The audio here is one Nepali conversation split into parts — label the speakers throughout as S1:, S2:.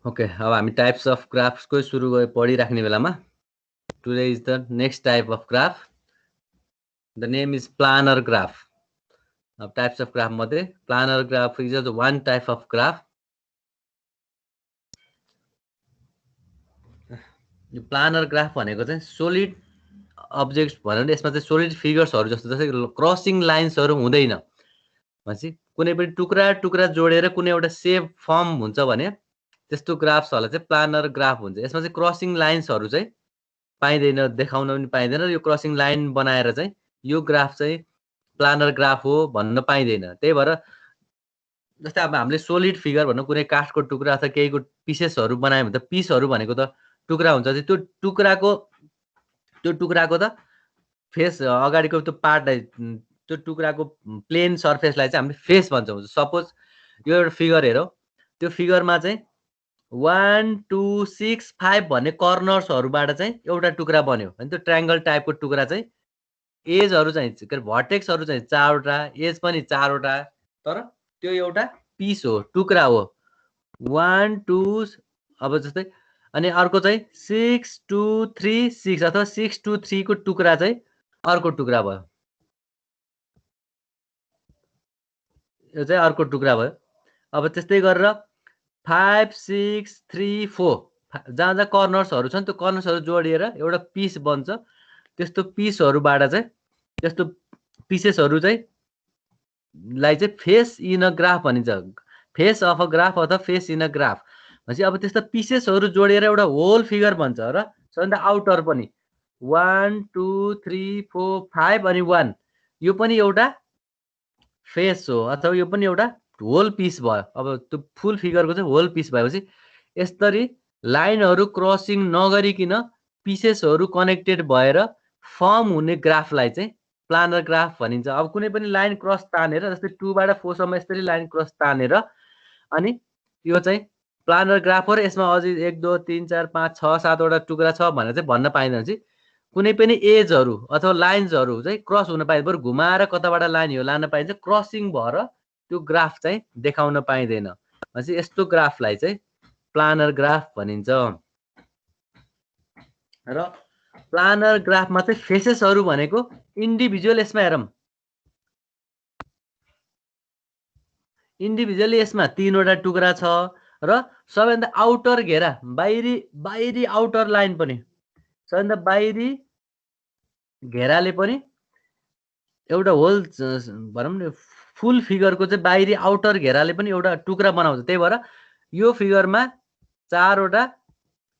S1: ओके, अब हामी टाइप्स अफ ग्राफ्सको सुरु पढिराख्ने बेलामा today is the next type of graph. The name is planar graph. अब टाइप्स अफ ग्राफ मध्ये planar graph is the one type of graph. यो प्लानर ग्राफ भनेको चाहिँ सोलिड अब्जेक्ट्स भनेर यसमा चाहिँ सोलिड फिगर्सहरू जस्तो जस्तै क्रसिङ लाइन्सहरू हुँदैन. भनेपछि कुनै पनि टुक्रा टुक्रा जोडेर कुनै एउटा सेप फर्म हुन्छ भने त्यस्तो ग्राफ्सहरूलाई चाहिँ प्लानर ग्राफ हुन्छ. यसमा चाहिँ क्रसिङ लाइन्सहरू चाहिँ पाइँदैन, देखाउन पनि पाइँदैन. यो क्रसिङ लाइन बनाएर चाहिँ यो ग्राफ चाहिँ प्लानर ग्राफ हो भन्न पाइँदैन. त्यही भएर जस्तै अब हामीले सोलिड फिगर भन्नु कुनै काठको टुक्रा अथवा केहीको पिसेसहरू बनायो भने त पिसहरू भनेको त टुक्रा हुन्छ. त्यो टुक्राको त फेस अगाडिको त्यो पार्टलाई त्यो टुक्राको प्लेन सर्फेसलाई चाहिँ हामीले फेस भन्छौँ. सपोज यो एउटा फिगर हेरौँ, त्यो फिगरमा चाहिँ 1 2 6 5 भन्ने कर्नर्सहरूबाट चाहिँ एउटा टुक्रा बन्यो होइन. त्यो ट्रायङ्गल टाइपको टुक्रा चाहिँ एजहरू चाहिँ के अरे भर्टेक्सहरू चाहिँ 4वटा, एज पनि 4वटा, तर त्यो एउटा पिस हो, टुक्रा हो. 1 2 अब जस्तै अनि अर्को चाहिँ 6 2 3 6 अथवा 6 2 3 को टुक्रा चाहिँ अर्को टुक्रा भयो. यो चाहिँ अर्को टुक्रा भयो. अब त्यस्तै गरेर 5 6 3 4 जहाँ जहाँ कर्नर्सहरू छन् त्यो कर्नर्सहरू जोडिएर एउटा पिस बन्छ. त्यस्तो पिसहरूबाट चाहिँ त्यस्तो पिसेसहरू चाहिँ लाई चाहिँ फेस इन अ ग्राफ भनिन्छ. फेस अफ अ ग्राफ अथवा फेस इन अ ग्राफ भनेपछि अब त्यस्तो पिसेसहरू जोडेर एउटा होल फिगर बन्छ. र सबैभन्दा आउटर पनि 1 2 3 4 5 अनि 1 यो पनि एउटा फेस हो अथवा यो पनि एउटा होल पिस भयो. अब त्यो फुल फिगरको चाहिँ होल पिस भएपछि यसरी लाइनहरू क्रसिङ नगरिकन पिसेसहरू कनेक्टेड भएर फर्म हुने ग्राफलाई चाहिँ प्लानर ग्राफ भनिन्छ. अब कुनै पनि लाइन क्रस तानेर जस्तै 2 बाट 4 सम्म यसरी लाइन क्रस तानेर अनि यो चाहिँ प्लानर ग्राफ हो र यसमा अझै 1 2 3 4 5 6 7 वटा टुक्रा छ भनेर चाहिँ भन्न पाइँदैन. चाहिँ कुनै पनि एजहरू अथवा लाइन्सहरू चाहिँ क्रस हुन पाइँदैन, बरु घुमाएर कताबाट लाइन यो लान पाइन्छ. क्रसिङ भएर त्यो ग्राफ चाहिँ देखाउन पाइँदैन. भनेपछि यस्तो ग्राफलाई चाहिँ प्लानर ग्राफ भनिन्छ. र प्लानर ग्राफमा चाहिँ फेसेसहरू भनेको इन्डिभिजुअल यसमा हेरौँ, इन्डिभिजुअली यसमा 3वटा टुक्रा छ र सबैभन्दा आउटर घेरा बाहिरी आउटर लाइन पनि सबैभन्दा बाहिरी घेराले पनि एउटा होल भनौँ न फुल फिगरको चाहिँ बाहिरी आउटर घेराले पनि एउटा टुक्रा बनाउँछ. त्यही भएर यो फिगरमा 4वटा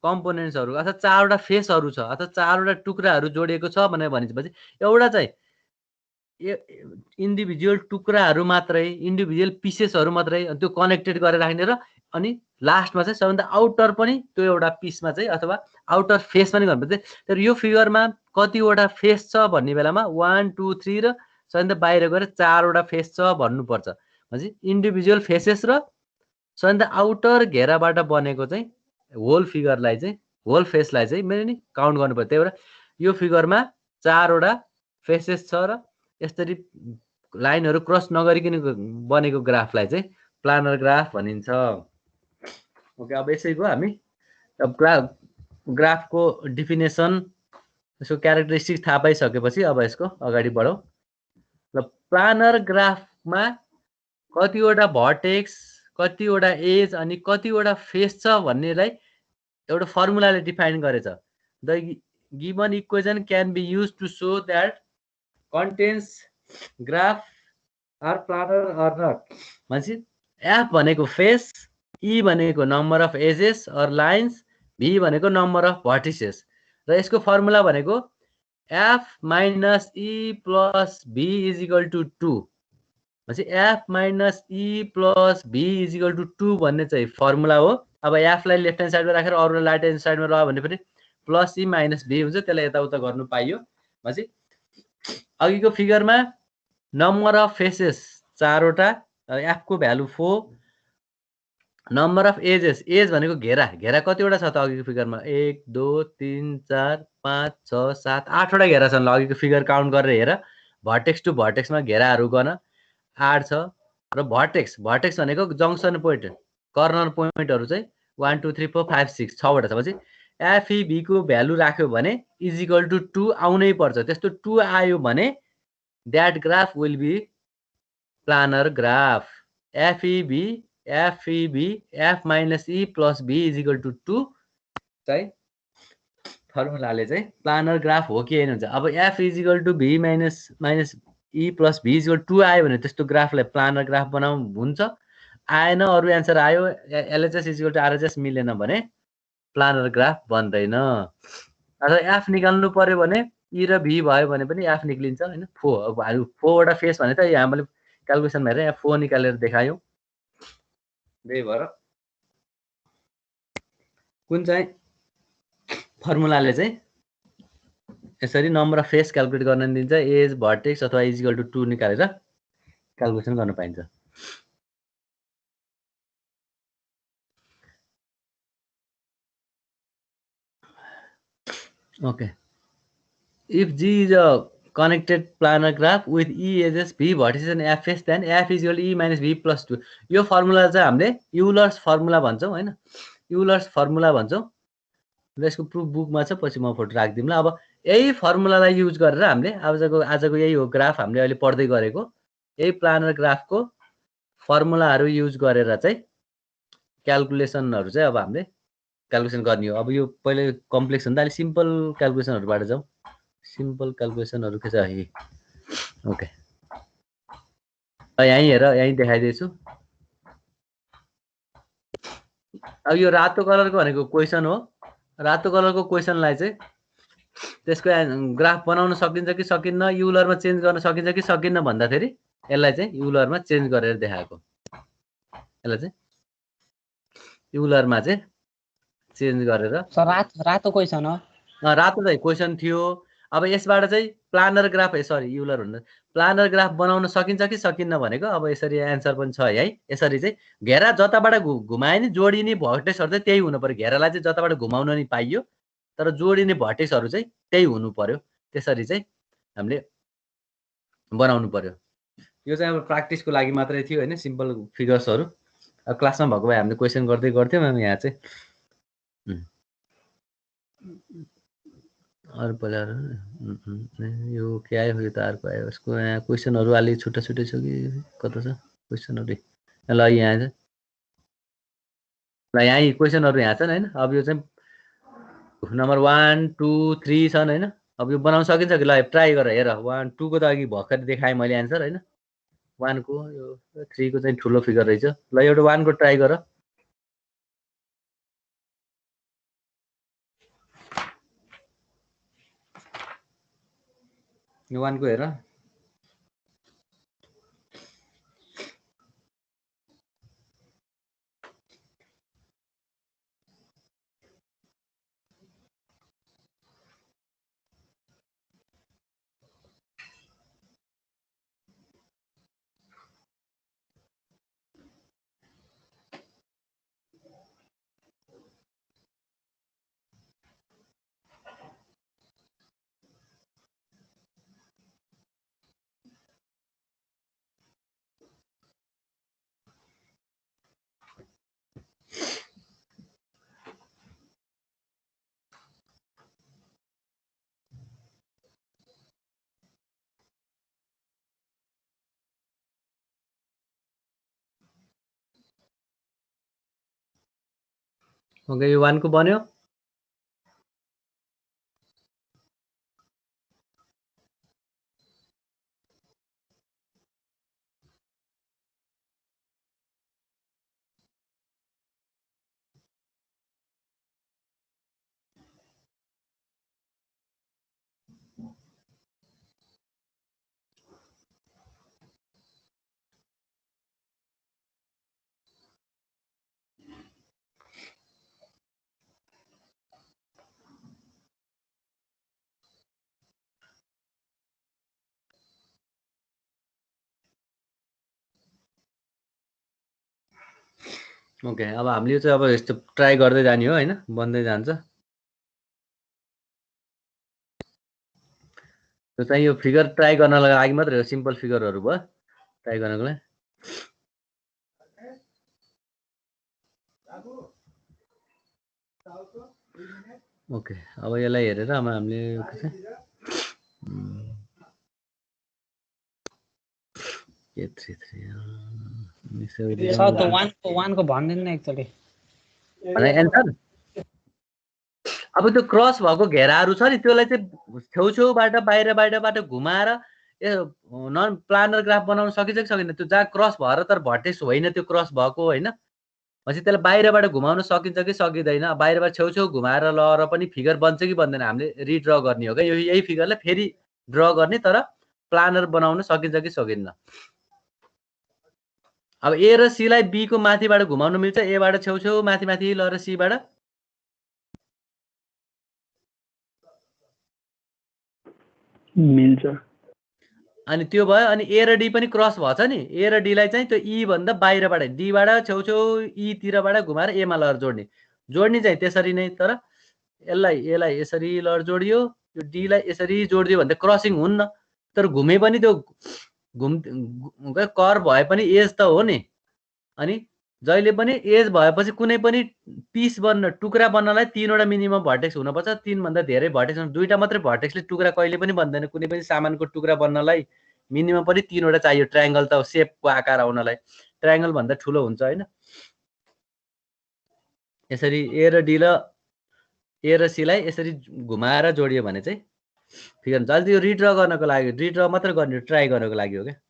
S1: कम्पोनेन्ट्सहरू अथवा 4वटा फेसहरू छ अथवा 4वटा टुक्राहरू जोडिएको छ भनेर भनिन्छ. एउटा चाहिँ इन्डिभिजुअल टुक्राहरू मात्रै, इन्डिभिजुअल पिसेसहरू मात्रै त्यो कनेक्टेड गरेर राख्ने र अनि लास्टमा चाहिँ सबैभन्दा आउटर पनि त्यो एउटा पिसमा चाहिँ अथवा आउटर फेस पनि गर्नुपर्छ. तर यो फिगरमा कतिवटा फेस छ भन्ने बेलामा 1 2 3 र सबैभन्दा बाहिर गएर 4वटा फेस छ भन्नुपर्छ. भनेपछि इन्डिभिजुअल फेसेस र सबैभन्दा आउटर घेराबाट बनेको चाहिँ होल फिगरलाई चाहिँ होल फेसलाई चाहिँ मैले नि काउन्ट गर्नुपर्छ. त्यही भएर यो फिगरमा 4वटा फेसेस छ र यसरी लाइनहरू क्रस नगरिकन बनेको ग्राफलाई चाहिँ प्लानर ग्राफ भनिन्छ. ओके, अब यसैको हामी अब ग्राफको डिफिनेसन यसको क्यारेक्टरिस्टिक्स थाहा पाइसकेपछि अब यसको अगाडि बढौँ. र प्लानर ग्राफमा कतिवटा भर्टेक्स, कतिवटा एज अनि कतिवटा फेस छ भन्नेलाई एउटा फर्मुलाले डिफाइन गरेछ. The given equation can be use to show that contains graph are planar or not. भनेपछि एफ भनेको फेस, ई भनेको number of edges or lines, V भनेको नम्बर अफ भर्टिसेस र यसको फर्मुला भनेको F minus E plus V is equal to 2. भनेपछि F minus E plus V is equal to 2 भन्ने चाहिँ फर्मुला हो. अब एफलाई लेफ्ट ह्यान्ड साइडमा राखेर अरूलाई राइट ह्यान्ड साइडमा रह्यो भने पनि प्लस ई माइनस भी हुन्छ, त्यसलाई यताउता गर्नु पाइयो. भनेपछि अघिको फिगरमा नम्बर अफ फेसेस 4वटा, एफको value 4. Number of edges, edge भनेको घेरा, घेरा कतिवटा छ त अघिको फिगरमा 1 2 3 4 5 6 7 8वटा घेरा छन्. ल अघिको फिगर काउन्ट गरेर हेर. भर्टेक्स टु भर्टेक्समा घेराहरू गर्न 8 छ. र भर्टेक्स भनेको जङ्सन पोइन्ट, कर्नर पोइन्टहरू चाहिँ 1 2 3 4 5 6 6वटा छ। पछि एफईबी को भ्यालु राख्यो भने इज इक्वल टु 2 आउनै पर्छ। त्यस्तो 2 आयो भने that graph will be planar graph. F E V F minus E plus V is equal to 2 चाहिँ फर्मुलाले चाहिँ प्लानर ग्राफ हो कि होइन हुन्छ। अब F is equal to V minus E plus V is equal 2 आयो भने त्यस्तो ग्राफलाई प्लानर ग्राफ बनाउँ हुन्छ। आएन, अरू एन्सर आयो, LHS is equal to RHS मिलेन भने प्लानर ग्राफ बन्दैन। अथवा एफ निकाल्नु पर्यो भने ई र भी भयो भने पनि एफ निक्लिन्छ होइन। अब हामी 4वटा फेस भने त हामीले क्यालकुलेसनमा हेरेर यहाँ 4 निकालेर देखायौँ। त्यही भएर कुन चाहिँ फर्मुलाले चाहिँ यसरी नम्बर अफ फेस क्यालकुलेट गर्न दिन्छ, एज भर्टेक्स अथवा इज इक्वल टु 2 निकालेर क्यालकुलेसन गर्न पाइन्छ। Okay. If G is a connected planar graph with E edges, V vertices and F face, then F is equal to E minus V plus 2. यो फर्मुला चाहिँ हामीले युलर्स फर्मुला भन्छौँ होइन। युलर्स फर्मुला भन्छौँ। र यसको प्रुफ बुकमा छ, पछि म फोटो राखिदिउँला। अब यही फर्मुलालाई युज गरेर हामीले आजको यही हो ग्राफ हामीले अहिले पढ्दै गरेको यही प्लानर ग्राफको फर्मुलाहरू युज गरेर चाहिँ क्यालकुलेसनहरू चाहिँ अब हामीले क्यालकुलेसन गर्ने हो। अब यो पहिले कम्प्लेक्स भन्दा अलिक सिम्पल क्यालकुलेसनहरूबाट जाउँ। सिम्पल क्यालकुलेसनहरू के छ है। ओके, यहीँ हेर, यहीँ देखाइदिएछु। अब यो रातो कलरको भनेको क्वेसन हो। रातो कलरको क्वेसनलाई चाहिँ त्यसको ग्राफ बनाउन सकिन्छ कि सकिन्न, युलरमा चेन्ज गर्न सकिन्छ कि सकिन्न भन्दाखेरि यसलाई चाहिँ युलरमा चेन्ज गरेर देखाएको। यसलाई चाहिँ युलरमा चाहिँ चेन्ज गरेर
S2: रातो क्वेसन हो।
S1: रातो चाहिँ क्वेसन थियो। अब यसबाट चाहिँ प्लानर ग्राफ युलर भन्दा प्लानर ग्राफ बनाउन सकिन्छ कि सकिन्न भनेको अब यसरी एन्सर पनि छ है। यसरी चाहिँ घेरा जताबाट घुमाए नि जोडिने भर्टेक्सहरू चाहिँ त्यही हुनु पर्यो। घेरालाई चाहिँ जताबाट घुमाउन नि पाइयो, तर जोडिने भर्टेक्सहरू चाहिँ त्यही हुनु पर्यो। त्यसरी चाहिँ हामीले बनाउनु पर्यो। यो चाहिँ अब प्र्याक्टिसको लागि मात्रै थियो होइन, सिम्पल फिगर्सहरू। अब क्लासमा भएको भए हामीले क्वेसन गर्दै गर्थ्यौँ। अब यहाँ चाहिँ अरू पहिला यो के आयो, यो त अर्को आयो। यसको यहाँ क्वेसनहरू अलि छुट्टा छुट्टै छ कि कता छ क्वेसनहरू। ल यहाँ चाहिँ ल यहाँ क्वेसनहरू यहाँ छन् होइन। अब यो चाहिँ नम्बर 1 2 3 छन् होइन। अब यो बनाउन सकिन्छ कि? ल ट्राई गर, हेर। 1 2 को त अघि भर्खर देखाएँ मैले एन्सर होइन। 1 को, यो 3 को चाहिँ ठुलो फिगर रहेछ। ल एउटा 1 को ट्राई गर। यो 1 को हेर। ओके, यो 1 को बन्यो। ओके, अब हामीले चाहिँ अब यस्तो ट्राई गर्दै जाने हो होइन, बन्दै जान्छ। त्यो चाहिँ यो फिगर ट्राई गर्नलाई लागि मात्रै हो, सिम्पल फिगरहरू भयो ट्राई गर्नको लागि। ओके अब यसलाई हेरेर अब हामीले
S2: सर त्यो वानको भनिदिनु न एकचोटि
S1: एन्सर अब त्यो क्रस भएको घेराहरू छ नि त्यसलाई चाहिँ छेउछेउबाट बाहिरबाट घुमाएर नन प्लानर ग्राफ बनाउन सकिन्छ कि सकिँदैन त्यो जहाँ क्रस भएर तर भर्टेक्स होइन त्यो क्रस भएको होइन भनेपछि त्यसलाई बाहिरबाट घुमाउन सकिन्छ कि सकिँदैन बाहिरबाट छेउछेउ घुमाएर लगेर पनि फिगर बन्छ कि बन्दैन हामीले रिड्र गर्ने हो क्या यही फिगरलाई फेरि ड्र गर्ने तर प्लानर बनाउन सकिन्छ कि सकिन्न अब ए र सीलाई बी को माथिबाट घुमाउन मिल्छ एबाट छेउछेउ माथि माथि लगेर सीबाट
S3: मिल्छ
S1: अनि त्यो भयो अनि ए र डी पनि क्रस भएछ नि ए र डी लाई चाहिँ त्यो ई भन्दा बाहिरबाट डी बाट छेउछेउ ई तिरबाट घुमाएर एमा लहर जोड्ने चाहिँ त्यसरी नै तर यसलाई यसरी लहर जोडियो यो डी लाई यसरी जोडिदियो भने त क्रसिङ हुन्न तर घुमे पनि त्यो कर भए पनि एज त हो नि अनि जहिले पनि एज भएपछि कुनै पनि पिस बन्न टुक्रा बन्नलाई तीनवटा मिनिमम भर्टेक्स हुनुपर्छ तीन भन्दा धेरै भर्टेक्स दुईटा मात्रै भर्टेक्सले टुक्रा कहिले पनि बन्दैन कुनै पनि सामानको टुक्रा बन्नलाई मिनिमम पनि तीनवटा चाहियो ट्रायंगल त शेपको आकार आउनलाई ट्रायंगल भन्दा ठुलो हुन्छ हैन यसरी ए र डी र सी लाई यसरी घुमाएर जोडियो भने चाहिँ फिगर हुन्छ अहिले यो रिड्र गर्नको लागि रिड्र मात्र गर्ने ट्राई गर्नको लागि हो क्या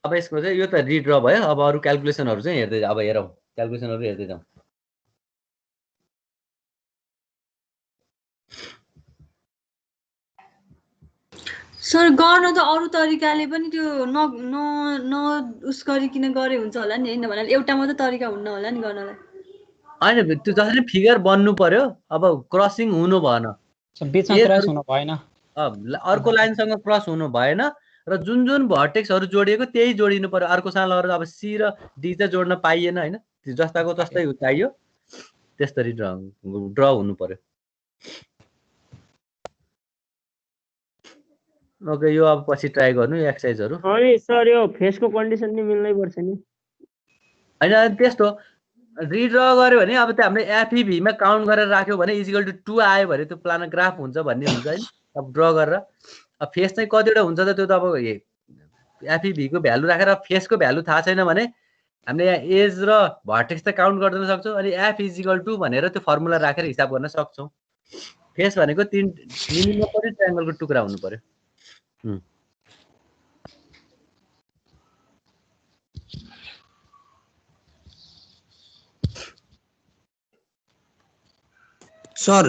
S1: अब यसको चाहिँ यो त रिड्र भयो अब अरु क्याल्कुलेसनहरु चाहिँ हेर्दै अब हेरौं क्याल्कुलेसनहरु हेर्दै जाउँ
S4: सर गर्न त अरु तरिकाले पनि त्यो न उस गरिकिन गरे हुन्छ होला नि हैन भन्नाले एउटा मात्र तरिका हुन्न होला नि गर्नलाई
S1: हैन त्यो जसरी फिगर बन्नु पर्यो अब क्रसिङ हुनु भएन
S2: बीचमा क्रस हुनु भएन
S1: अर्को लाइनसँग क्रस हुनु भएन र जुन भर्टेक्सहरु जोडिएको त्यही जोडिनु पर्यो अर्कोसँग लगेर अब सी र डी चाहिँ जोड्न पाइएन हैन जस्ताको तस्तै चाहियो त्यसरी ड्र हुनु पर्यो ओके यो अब पछि ट्राई गर्नु एक्सरसाइजहरु
S3: अनि सर यो फेसको कन्डिसन नि मिल्नै पर्छ नि
S1: हैन त्यस्तो रिड्र गर्यो भने अब त्यो हामीले एफईभी मा काउन्ट गरेर राख्यो भने इक्वल टु 2 आयो भने त्यो प्लानर ग्राफ हुन्छ भन्ने हुन्छ हैन अब ड्र गरेर अब फेस चाहिँ कतिवटा हुन्छ त त्यो त अब एफईभी को भ्यालु राखेर फेसको भ्यालु थाहा छैन भने हामीले यहाँ एज र भर्टेक्स त काउन्ट गर्न सक्छौं अनि एफ इक्वल टु भनेर त्यो फर्मुला राखेर हिसाब गर्न सक्छौं फेस भनेको तीन मिनिमम पनि ट्रायंगलको टुक्रा हुनु पर्यो
S5: सर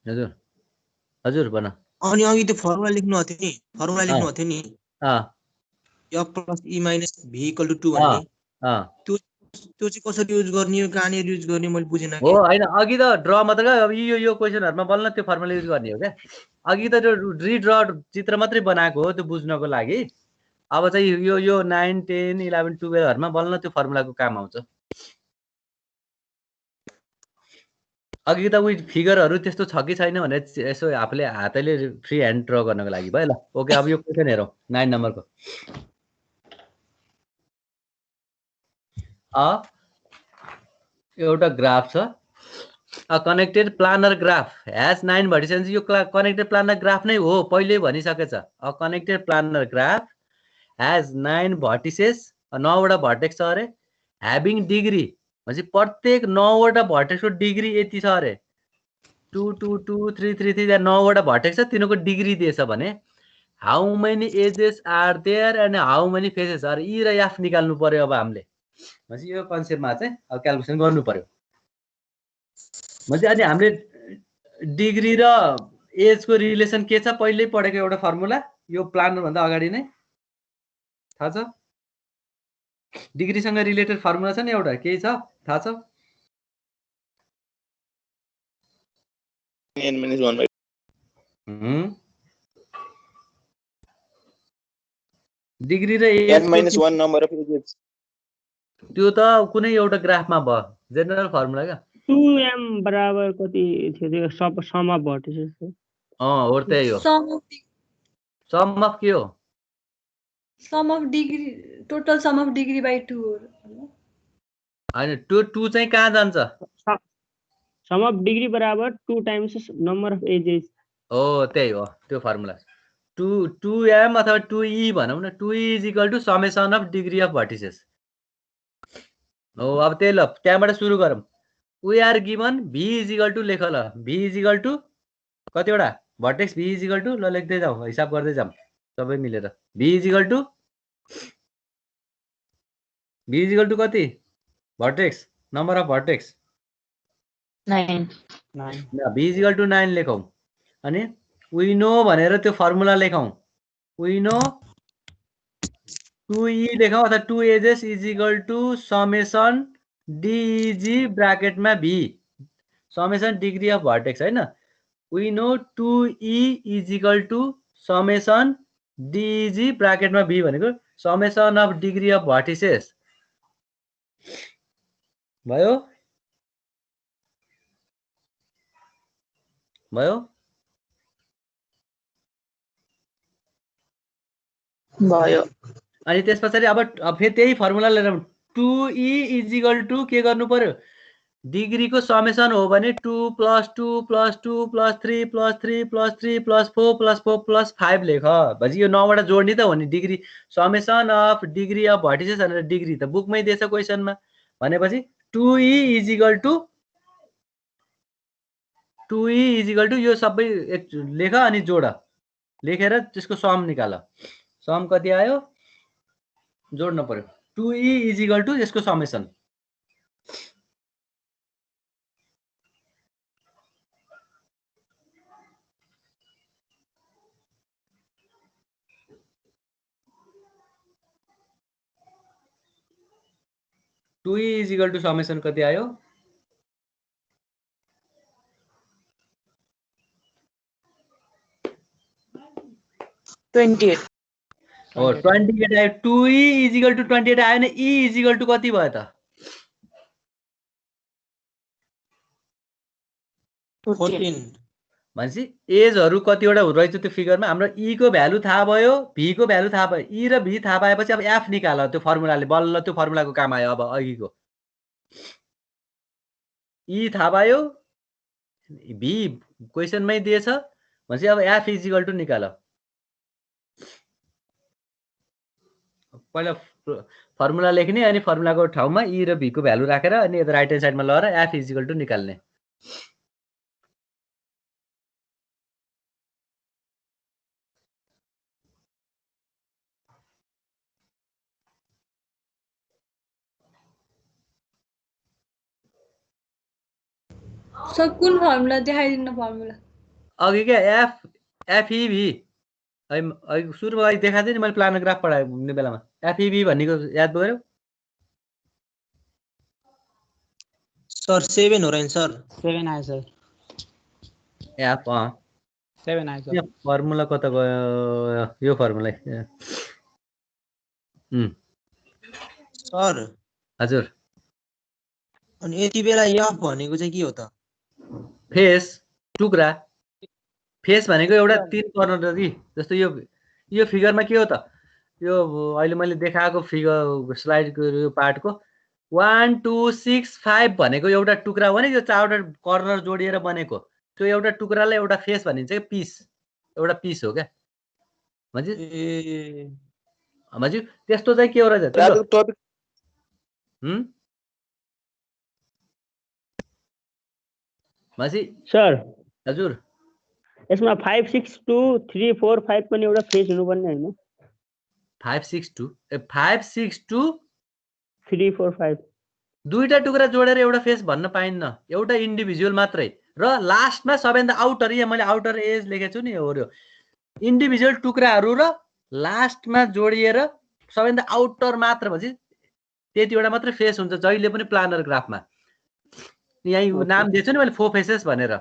S1: हजुर हजुर भन
S5: अनि अघि त्यो फर्मुला लेख्नु थियो नि f + e - v = 2 भन्ने त्यो चाहिँ कसरी युज गर्ने हो कहाँनिर युज गर्ने मैले बुझिन
S1: हो हैन अघि त ड्र मात्र अब यो क्वेशनहरुमा बल्ल त्यो फर्मुला युज गर्ने हो क्या अघि त त्यो रिड्र चित्र मात्रै बनाएको हो त्यो बुझ्नको लागि अब चाहिँ यो 9 10 11 12 हरुमा बल्ल त्यो फर्मुलाको काम आउँछ अघि त उही फिगरहरु त्यस्तो छ कि छैन भने यसो आफूले हातैले फ्री ह्यान्ड ड्र गर्नको लागि भयो ल ओके अब यो क्वेशन हेरौं 9 नम्बरको एउटा ग्राफ छ a connected planar graph has 9 vertices यो कनेक्टेड प्लानर ग्राफ नै हो पहिले भनिसकेछ a connected planar graph has 9 vertices 9 वटा भर्टेक्स छ अरे ह्याभिङ डिग्री म्हणजे प्रत्येक 9 वटा भर्टेक्सको डिग्री यति छ अरे 2 2 2 3 3 3 9 वटा भर्टेक्स छ तिनीको डिग्री दिएछ भने how many edges are there and how many faces are E र एफ निकाल्नु पर्यो अब हामीले म्हणजे यो कन्सेप्टमा चाहिँ अब क्याल्कुलेसन गर्नु पर्यो म्हणजे अनि हामीले डिग्री र एज को रिलेसन के छ पहिल्यै पढेको एउटा फर्मुला यो प्लानर भन्दा अगाडि नै थाहा छ डिग्री सँग रिलेटेड फर्मुला छ नि एउटा केही छ थाहा छ
S6: n - 1
S1: डिग्री र edge
S6: n - 1 number of edges
S1: त्यो त कुनै एउटा ग्राफमा भयो जेनरल फर्मुला क्या
S3: 2m बराबर कति थियो त्यो सम अफ भर्टिसेस
S1: हो त्यही हो सम अफ के हो
S4: sum of degree total sum of degree by 2 हो
S1: होइन टु चाहिँ कहाँ जान्छ?
S3: सम अफ डिग्री बराबर 2 टाइम्स नम्बर अफ एजेस।
S1: हो त्यही हो त्यो फर्मुला। 2m अथवा 2e भनौँ न, 2e is equal to summation of degree of vertices हो। अब त्यही ल त्यहाँबाट सुरु गरौँ। We are given v is equal to लेख ल, v इज इक्वल टु कतिवटा vertex, v is equal to ल लेख्दै जाऊ, हिसाब गर्दै जाऊँ सबै मिलेर। v इज इक्वल टु कति vertex, number of vertex
S6: 9
S1: v is equal to 9 लेखौँ। अनि वी नो भनेर त्यो फर्मुला लेखौँ। वी नो 2e लेखौँ अथवा 2 edges is equal to summation deg ब्राकेटमा v, summation degree of vertex होइन। We know 2e is equal to summation deg ब्राकेटमा v भनेको summation of degree of vertices भयो। अनि त्यस पछाडि अब फेरि त्यही फर्मुला लिएर 2e इज इक्वल टु के गर्नु पर्यो, डिग्रीको समेसन हो भने 2 + 2 + 2 + 3 + 3 + 3 + 4 + 4 + 5 लेख। भएपछि यो 9बाट जोड्ने त हो नि, degree summation of degree of vertices भनेर डिग्री त बुकमै दिएछ क्वेसनमा। भनेपछि 2e इज इक्वल टु यो सबै लेख अनि जोड, लेखेर त्यसको सम निकाल। सम कति आयो जोड्नु पर्यो। 2e इज इक्वल टु यसको summation. Two is equal to summation कति आयो
S6: 28
S1: हो 28 आयो। 2e इज इक्वल टु 28 आयो भने e इज इक्वल टु कति भयो त
S5: 14।
S1: भनेपछि एजहरु कतिवटा रहेछ त्यो फिगरमा। हाम्रो e को भ्यालु थाहा भयो, v को भ्यालु थाहा भयो, e र v थाहा पाएपछि अब f निकाल। त्यो फर्मुलाले बल्ल त्यो फर्मुलाको काम आयो। अब अघिको e थाहा भयो, v क्वेशनमै दिएछ भनेपछि अब f इज इक्वल टु निकाल। पहिला फर्मुला लेख्ने अनि फर्मुलाको ठाउँमा e र v को भ्यालु राखेर अनि यता राइट ह्यान्ड साइडमा लगेर f इज इक्वल टु निकाल्ने।
S4: सर कुन फर्मुला देखाइदिनु फर्मुला
S1: अघि के FEV अघि सुरुमा अघि देखाएको थिएँ नि मैले प्लानर ग्राफ पढाउने बेलामा। FEV भन्नेको याद भयो
S5: सर 7 हो रहेन सर
S2: 7 आयो सर
S1: एफ
S2: 7 आयो सर।
S1: फर्मुला कता गयो यो फर्मुला
S5: सर
S1: हजुर।
S5: अनि यति बेला एफ भनेको चाहिँ के हो त
S1: फेस टुक्रा। फेस भनेको एउटा 3 कर्नर कि जस्तो यो फिगरमा के हो त यो अहिले मैले देखाएको फिगर स्लाइडको यो पार्टको 1 2 6 5 भनेको एउटा टुक्रा हो नि। यो 4वटा कर्नर जोडिएर बनेको त्यो एउटा टुक्रालाई एउटा फेस भनिन्छ कि पिस, एउटा पिस हो क्या। भनेपछि त्यस्तो चाहिँ के हो रहेछ भनेपछि
S3: सर
S1: हजुर
S3: यसमा 5 6 2 3 4 5 पनि एउटा फेस हुनुपर्ने हैन
S1: 5 6 2
S3: 3 4 5
S1: दुईटा टुक्रा जोडेर एउटा फेस भन्न पाइन्न, एउटा इन्डिभिजुअल मात्रै। र लास्टमा सबैभन्दा आउटर, यहाँ मैले आउटर एज लेखेको छु नि, हो र इन्डिभिजुअल टुक्राहरू र लास्टमा जोडिएर सबैभन्दा आउटर मात्र भएपछि त्यतिवटा मात्रै फेस हुन्छ जहिले पनि प्लानर ग्राफमा। यहाँ नाम दिएछु नि मैले 4 फेसेस भनेर।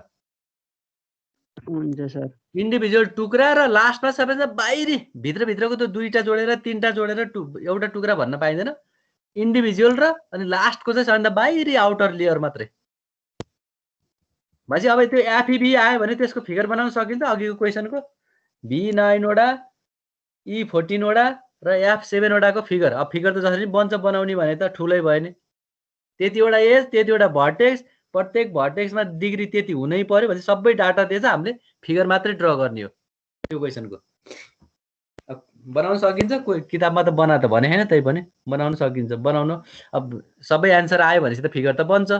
S3: हुन्छ सर।
S1: इन्डिभिजुअल टुक्रा र लास्टमा सबैभन्दा बाहिरी भित्रभित्रको त्यो दुईटा जोडेर तीनटा जोडेर एउटा टुक्रा भन्न पाइँदैन। इन्डिभिजुअल र अनि लास्टको चाहिँ सबैभन्दा बाहिरी आउटर लेयर मात्रै। भनेपछि अब त्यो एफईबी आयो भने त्यसको फिगर बनाउन सकिन्छ अघिको क्वेसनको। B9 वटा E14 वटा र F7 वटाको फिगर। अब फिगर त जसरी बन्छ बनाउने भने त ठुलै भयो नि। त्यतिवटा एज त्यतिवटा भर्टेक्स, प्रत्येक भर्टेक्समा डिग्री त्यति हुनै पर्यो भने सबै डाटा दिएछ, हामीले फिगर मात्रै ड्र गर्ने हो त्यो क्वेसनको। बनाउन सकिन्छ, कोही किताबमा त बना त भने होइन, त्यही पनि बनाउन सकिन्छ। बनाउन अब सबै एन्सर आयो भनेपछि त फिगर त बन्छ।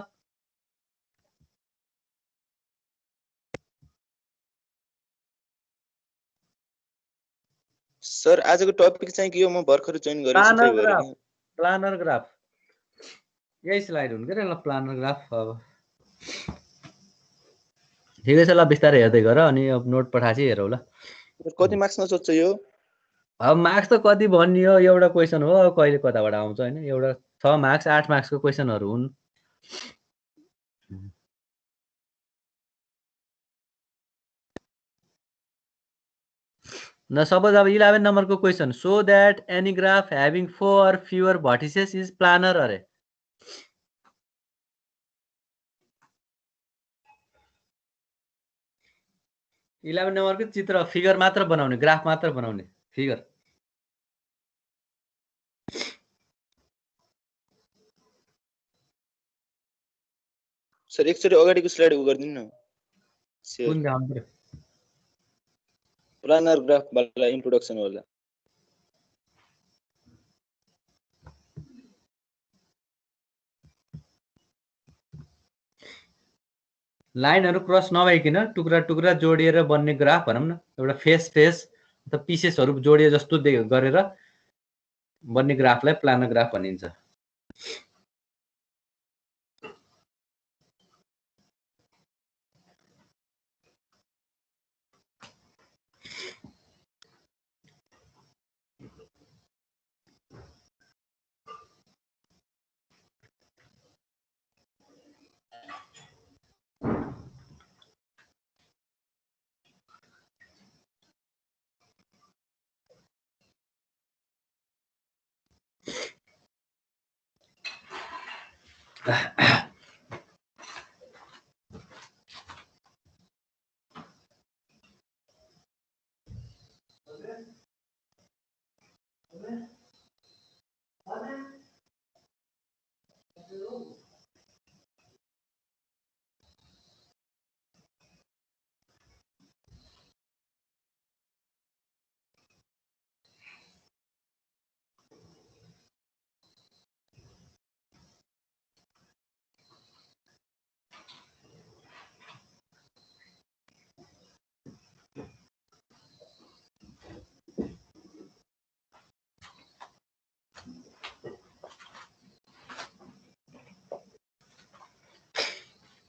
S7: सर आजको टपिक चाहिँ के हो? म भर्खर जोइन गरेछु त्यही भएर नि।
S1: प्लानर ग्राफ यही स्लाइड हुनु के ल, प्लानर ग्राफ। अब ठिकै छ ल, बिस्तारै हेर्दै गर, अनि अब नोट पठाएपछि हेरौ ल।
S7: कति मार्क्समा सोध्छ यो?
S1: अब मार्क्स त कति भन्ने हो, एउटा क्वेसन हो, कहिले कताबाट आउँछ होइन। एउटा 6 मार्क्स 8 मार्क्सको क्वेसनहरू हुन्। न सपोज अब 11 नम्बरको question, so that any graph having 4 or fewer vertices is planar अरे। इलेभेन नम्बरको चित्र फिगर मात्र बनाउने, ग्राफ मात्र बनाउने, फिगर।
S7: सर एकचोटि अगाडिको स्लाइड गरिदिनु न।
S1: कुन देखाउनु पर्यो?
S7: प्लानर ग्राफ वाला इन्ट्रोडक्सन होला।
S1: लाइनहरू क्रस नभइकन टुक्रा टुक्रा जोडिएर बन्ने ग्राफ भनौँ न, एउटा फेस अथवा पिसेसहरू जोडिए जस्तो गरेर बन्ने ग्राफलाई प्लानर ग्राफ भनिन्छ।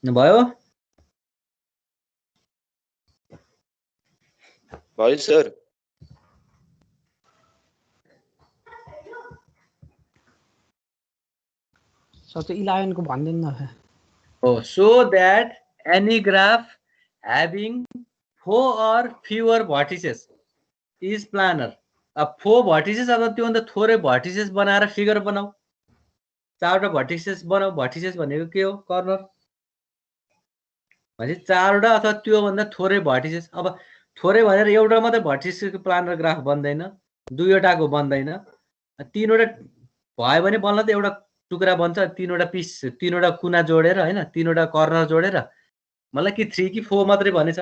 S1: भयो
S7: भयो सर।
S2: सर त्यो 11 को भन्दिनु न।
S1: हो, so that any graph having 4 or fewer vertices is planar. अब 4 भर्टिसेस, अब त्योभन्दा थोरै भर्टिसेस बनाएर फिगर बनाऊ। 4वटा भर्टिसेस बनाऊ। भर्टिसेस भनेको के हो? कर्नर। भनेपछि 4वटा अथवा त्योभन्दा थोरै भर्टिसेस। अब थोरै भनेर एउटा मात्रै भर्टिसेसको प्लानर ग्राफ बन्दैन, 2वटाको बन्दैन। 3वटा भयो भने बन्ला त एउटा टुक्रा बन्छ, 3वटा पिस, 3वटा कुना जोडेर होइन, 3वटा कर्नर जोडेर। मलाई कि 3 कि 4 मात्रै भनेछ।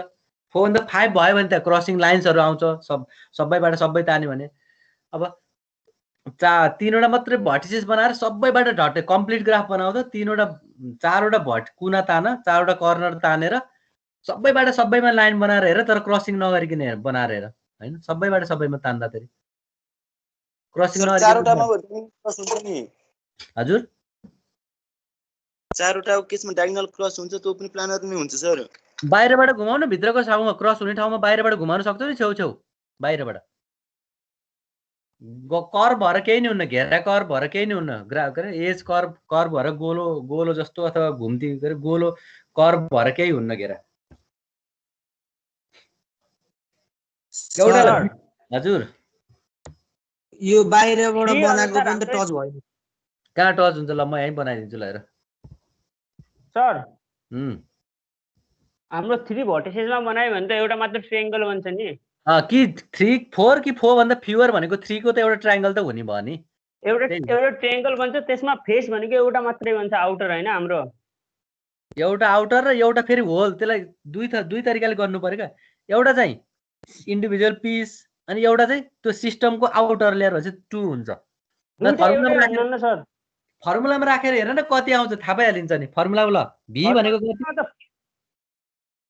S1: 4 भन्दा 5 भयो भने त्यहाँ क्रसिङ लाइन्सहरू आउँछ, सबैबाट सबै तान्यो भने। अब 3वटा मात्रै भर्टिसेस बनाएर सबैबाट ढट्टे कम्प्लिट ग्राफ बनाउँदा 4वटा कुना तान, 4वटा कर्नर तानेर सबैबाट सबैमा लाइन बनाएर हेर, तर क्रसिङ नगरिकन हेर, बनाएर हेर होइन। सबैबाट सबैमा तान्दाखेरि क्रसिङ नगरिकन। हजुर,
S7: 4वटा केसमा डायगोनल क्रस हुन्छ, त्यो पनि प्लानर नै हुन्छ सर।
S1: बाहिरबाट घुमाउन, भित्रको ठाउँमा क्रस हुने ठाउँमा बाहिरबाट घुमाउन सक्छौ नि, छेउ बाहिरबाट। कर्भ भएर केही नै हुन्न, घेरा कर्भ भएर केही नै हुन्न, एज कर्भ भएर गोलो जस्तो अथवा घुम्ती गोलो कर्भ भएर केही हुन्न घेरा। एउटा हजुर,
S5: यो बाहिरबाट बनाएको पनि त टच भयो।
S1: कहाँ टच हुन्छ? ल म यहीँ बनाइदिन्छु ल हेर।
S3: सर हाम्रो 3 भर्टिसेसमा बनायो भने त एउटा मात्र ट्रायंगल बन्छ नि।
S1: कि 3 4 कि 4 भन्दा फ्युअर भनेको 3 को त एउटा ट्रायंगल त हुने भयो नि।
S3: एउटा ट्रायंगल बन्छ त्यसमा फेस भनेको एउटा मात्रै भन्छ आउटर हैन हाम्रो
S1: एउटा आउटर र एउटा फेरि होल त्यसलाई दुई तरिकाले गर्नु पर्यो क्या एउटा चाहिँ इन्डिभिजुअल पिस अनि एउटा चाहिँ त्यो सिस्टमको आउटर लेयर भन्छ 2 हुन्छ फर्मुलामा राखेर हेर न कति आउँछ थाहा पाइहालिन्छ नि फर्मुला ल v भनेको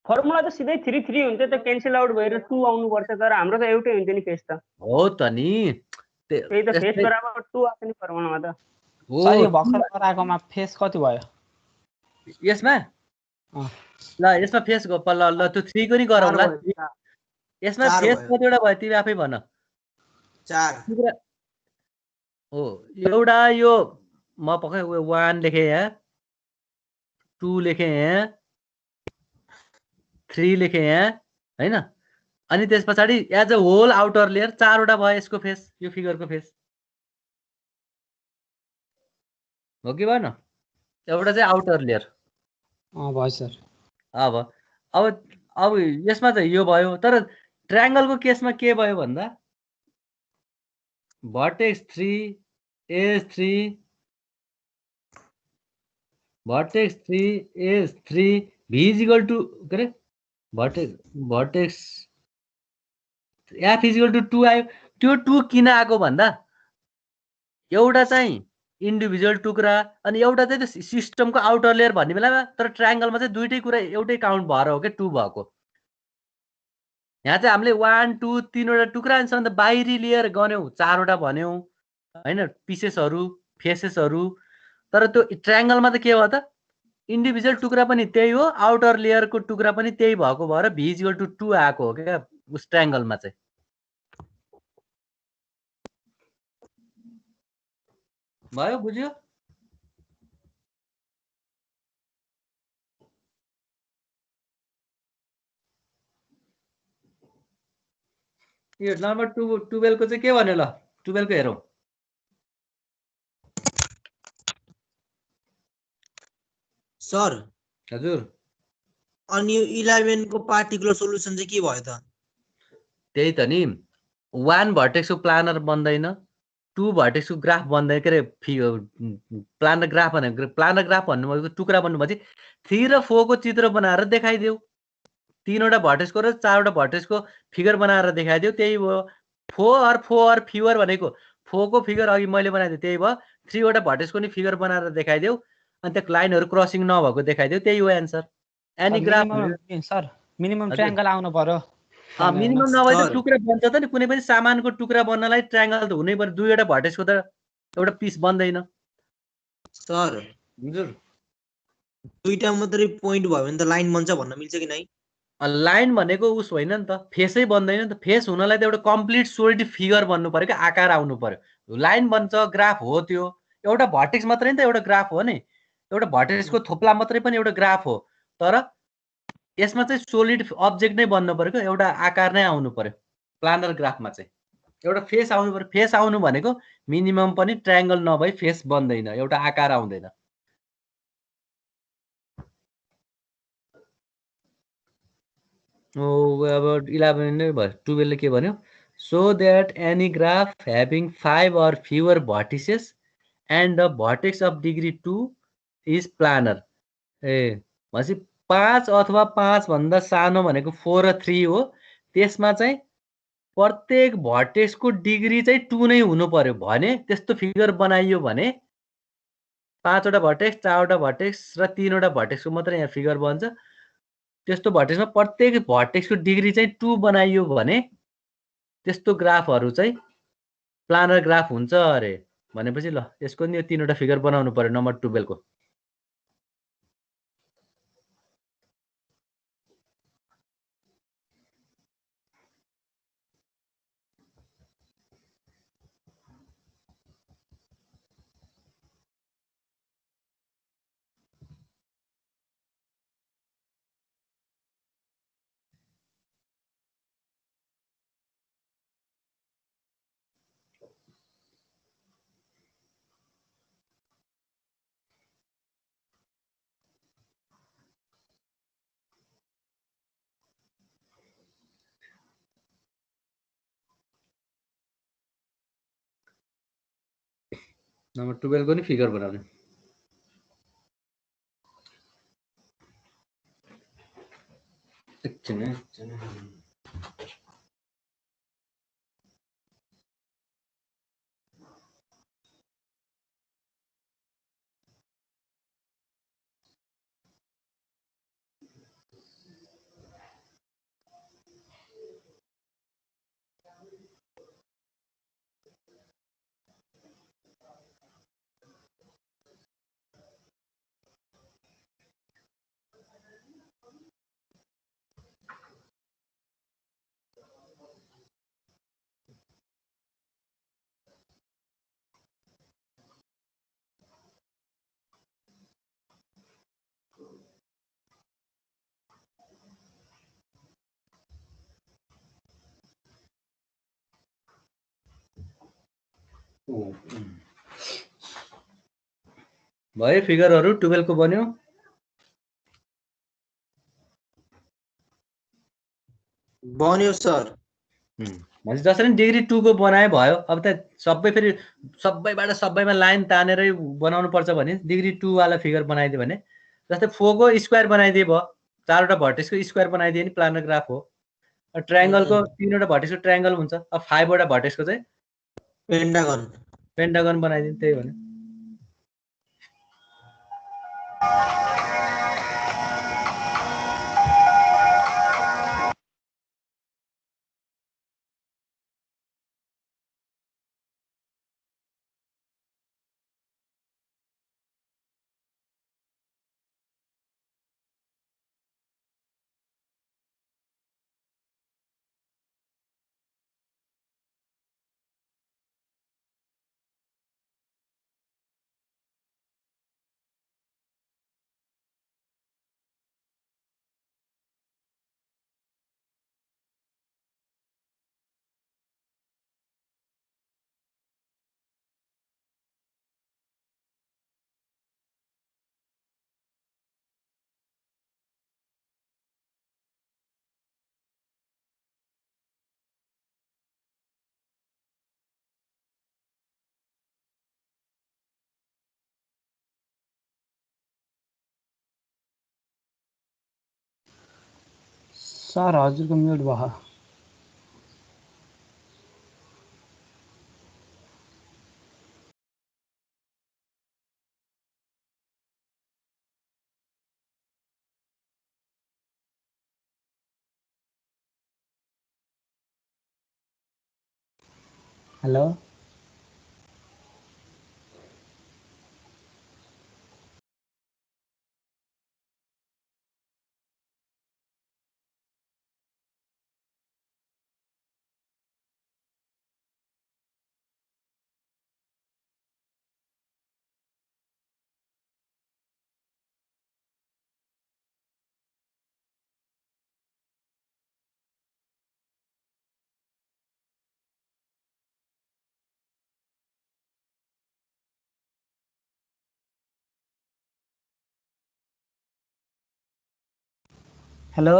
S3: फर्मुला त सिधै 3 3 हुन्छ त क्यान्सल आउट भएर 2 आउनु पर्छ तर हाम्रो त एउटै हुन्छ नि फेस त
S1: हो त नि
S3: त्यही त फेस बराबर 2 आछ नि फर्मुलामा त
S2: सर यो भर्खर गराएकोमा फेस कति भयो
S1: यसमा ल यसमा फेस ल त्यो 3 को नि गरौँला यसमा फेस कतिवटा भयो तिमी आफै भन
S5: 4
S1: हो एउटा यो म पक्कै 1 लेखे यहाँ 2 लेखे यहाँ 3 लेखे यहाँ हैन अनि त्यस पछाडि edge a whole outer layer 4 वटा भयो यसको फेस यो फिगरको फेस हो कि भएन एउटा चाहिँ आउटर लेयर
S2: भयो सर
S1: अब यसमा चाहिँ यो भयो तर ट्रायंगलको केसमा के भयो भन्दा vertex 3 edge 3 vertex 3 edge 3 v is equal to के रे vertex f is equal to 2 आयो त्यो 2 किन आएको भन्दा एउटा चाहिँ इन्डिभिजुअल टुक्रा अनि एउटा चाहिँ त्यो सिस्टमको आउटर लेयर भन्ने बेलामा तर ट्रायंगलमा चाहिँ दुईटै कुरा एउटै काउन्ट भएर हो के 2 भएको यहाँ चाहिँ हामीले 1 2 3 वटा टुक्रा अनि त बाहिरी लेयर गन्यौ 4 वटा भन्यौ हैन पिसेसहरु फेसेसहरु तर त्यो ट्रायंगलमा त के भयो त इन्डिभिजुअल टुक्रा पनि त्यही हो आउटर लेयरको टुक्रा पनि त्यही भएको भएर v इज इक्वल टु 2 आएको हो क्या उस ट्रायंगलमा चाहिँ भयो बुझ्यो यो नम्बर 12 को चाहिँ के भन्यो ल 12 को हेरौं
S5: सर
S1: हजुर
S5: अनि यो 11 को पार्टिकुलर सोलुसन चाहिँ के भयो त
S1: त्यही त नि 1 भर्टेक्सको प्लानर बन्दैन 2 भर्टेक्सको ग्राफ बन्दैन के रे प्लानर ग्राफ भनेको प्लानर ग्राफ भन्नुभएको टुक्रा बन्नुभएपछि 3 र 4 को चित्र बनाएर देखाइदेऊ 3 वटा भर्टेक्सको र 4 वटा भर्टेक्सको फिगर बनाएर देखाइदेऊ त्यही भयो 4 फिगर भनेको 4 को फिगर अघि मैले बनाइदिए त्यही भयो 3 वटा भर्टेक्सको नि फिगर बनाएर देखाइदेऊ अनि त्यो लाइनहरु क्रसिङ नभएको देखाइदेऊ त्यही हो answer any graph
S2: sir minimum triangle आउनु पर्यो
S1: मिनिमम नभए त टुक्रा बन्छ त नि कुनै पनि सामानको टुक्रा बन्नलाई ट्रायंगल त हुनै पर्यो दुईवटा भर्टेक्सको त एउटा पिस बन्दैन
S5: सर
S1: हजुर
S5: दुईटा मात्रै पोइन्ट भयो भने त लाइन बन्छ भन्न मिल्छ कि नै
S1: लाइन भनेको उस होइन नि त फेसै बन्दैन नि त फेस हुनलाई त एउटा कम्प्लिट सोलिड फिगर बन्नु पर्यो कि आकार आउनु पर्यो लाइन बन्छ ग्राफ हो त्यो एउटा भर्टेक्स मात्रै नि त एउटा ग्राफ हो नि एउटा भर्टेक्सको थोप्ला मात्रै पनि एउटा ग्राफ हो तर यसमा चाहिँ सोलिड अब्जेक्ट नै बन्नु पर्यो एउटा आकार नै आउनु पर्यो प्लानर ग्राफमा चाहिँ एउटा फेस आउनु पर्यो फेस आउनु भनेको मिनिमम पनि ट्रायंगल नभई फेस बन्दैन एउटा आकार आउँदैन अब 11 नै भयो 12 ले के भन्यो so that any graph having 5 or fewer vertices and the vertex of degree 2 is planar भनेपछि 5 अथवा 5 भन्दा सानो भनेको 4 र 3 हो त्यसमा चाहिँ प्रत्येक भर्टेक्सको डिग्री चाहिँ 2 नै हुनु पर्यो भने त्यस्तो फिगर बनाइयो भने 5 वटा भर्टेक्स 4 वटा भर्टेक्स र 3 वटा भर्टेक्सको मात्र यहाँ फिगर बन्छ त्यस्तो भर्टेक्समा प्रत्येक भर्टेक्सको डिग्री चाहिँ 2 बनाइयो भने त्यस्तो ग्राफहरु चाहिँ प्लानर ग्राफ हुन्छ अरे भनेपछि ल यसको नि यो 3 वटा फिगर बनाउनु पर्यो नम्बर 12 को नम्बर 12 को नि फिगर बनाउने एकछिन है भयो फिगरहरु 12 को बन्यो
S5: बन्यो सर
S1: भने जसरी डिग्री 2 को बनाए भयो अब त सबै फेरि सबैमा लाइन तानेरै बनाउनु पर्छ भने डिग्री 2 वाला फिगर बनाइदियो भने जस्तै 4 को स्क्वायर बनाइदिए भयो चारवटा भर्टेक्सको स्क्वायर बनाइदिए नि प्लानर ग्राफ हो ट्रायंगलको तीनवटा भर्टेक्सको ट्रायंगल हुन्छ अब 5 वटा भर्टेक्सको चाहिँ पेन्टागन बनाइदिनु त्यही भने
S2: सर हजुरको म्युट भयो हेलो हेलो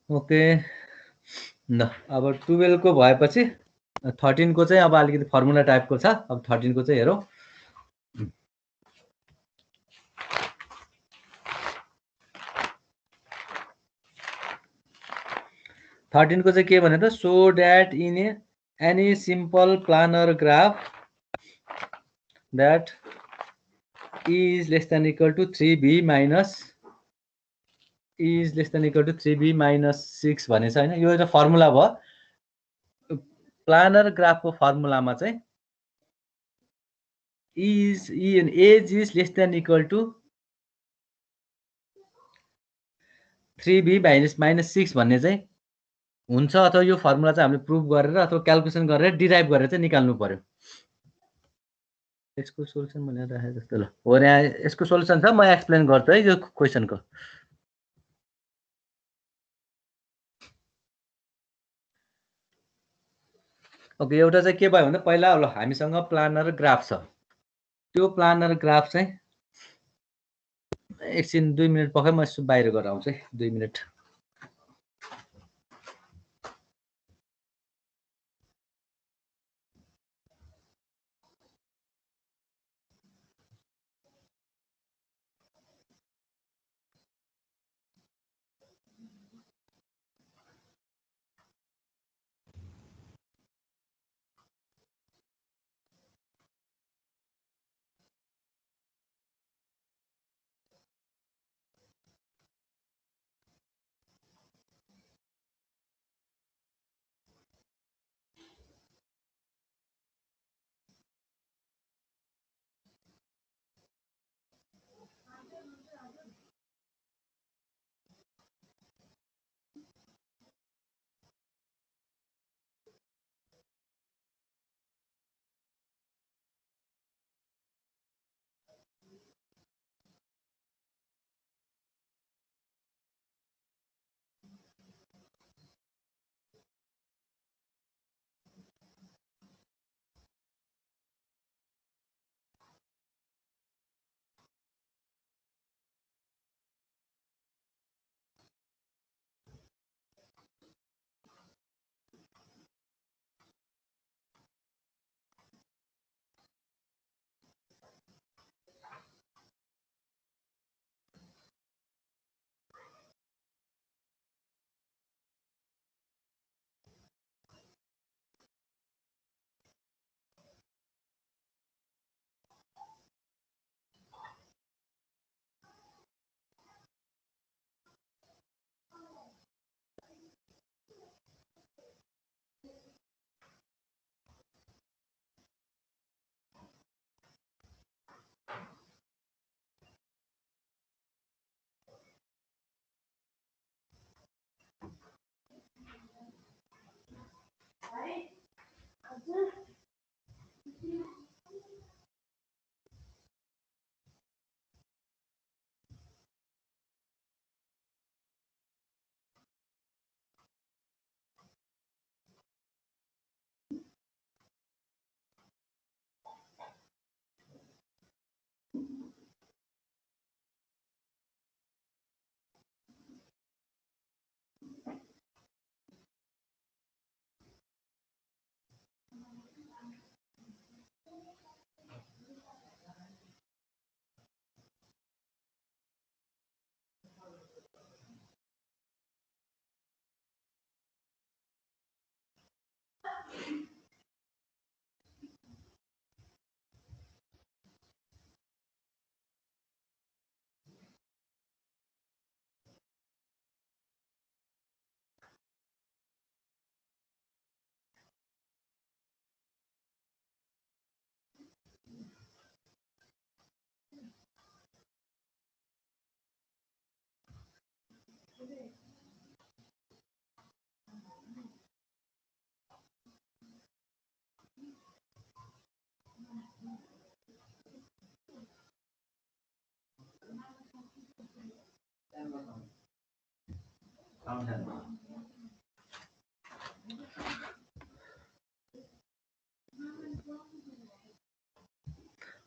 S1: ओके ल अब 12 को भएपछि 13 को चाहिँ अब अलिकति फर्मुला टाइपको छ अब 13 को चाहिँ हेरौँ 13 को चाहिँ के भने त so that in any simple planar graph that is less than equal to 3b minus is less than equal to 3b minus 6 भनेछ हैन यो एउटा फर्मुला भयो प्लानर ग्राफको फर्मुलामा चाहिँ edge is less than equal to 3b -6 भन्ने चाहिँ हुन्छ अथवा यो फर्मुला चाहिँ हामीले प्रुभ गरेर अथवा क्याल्कुलेसन गरेर डिराइभ गरेर चाहिँ निकाल्नु पर्यो। यसको सोलुसन भनेर राखेको जस्तो ल हो यहाँ यसको सोलुसन छ म एक्सप्लेन गर्छु है यो क्वेसनको। ओके एउटा चाहिँ के भयो भन्दा पहिला ल हामीसँग प्लानर ग्राफ छ। त्यो प्लानर ग्राफ चाहिँ एकछिन 2 मिनट पक्कै म यसो बाहिर गएर आउँछु है 2 मिनट।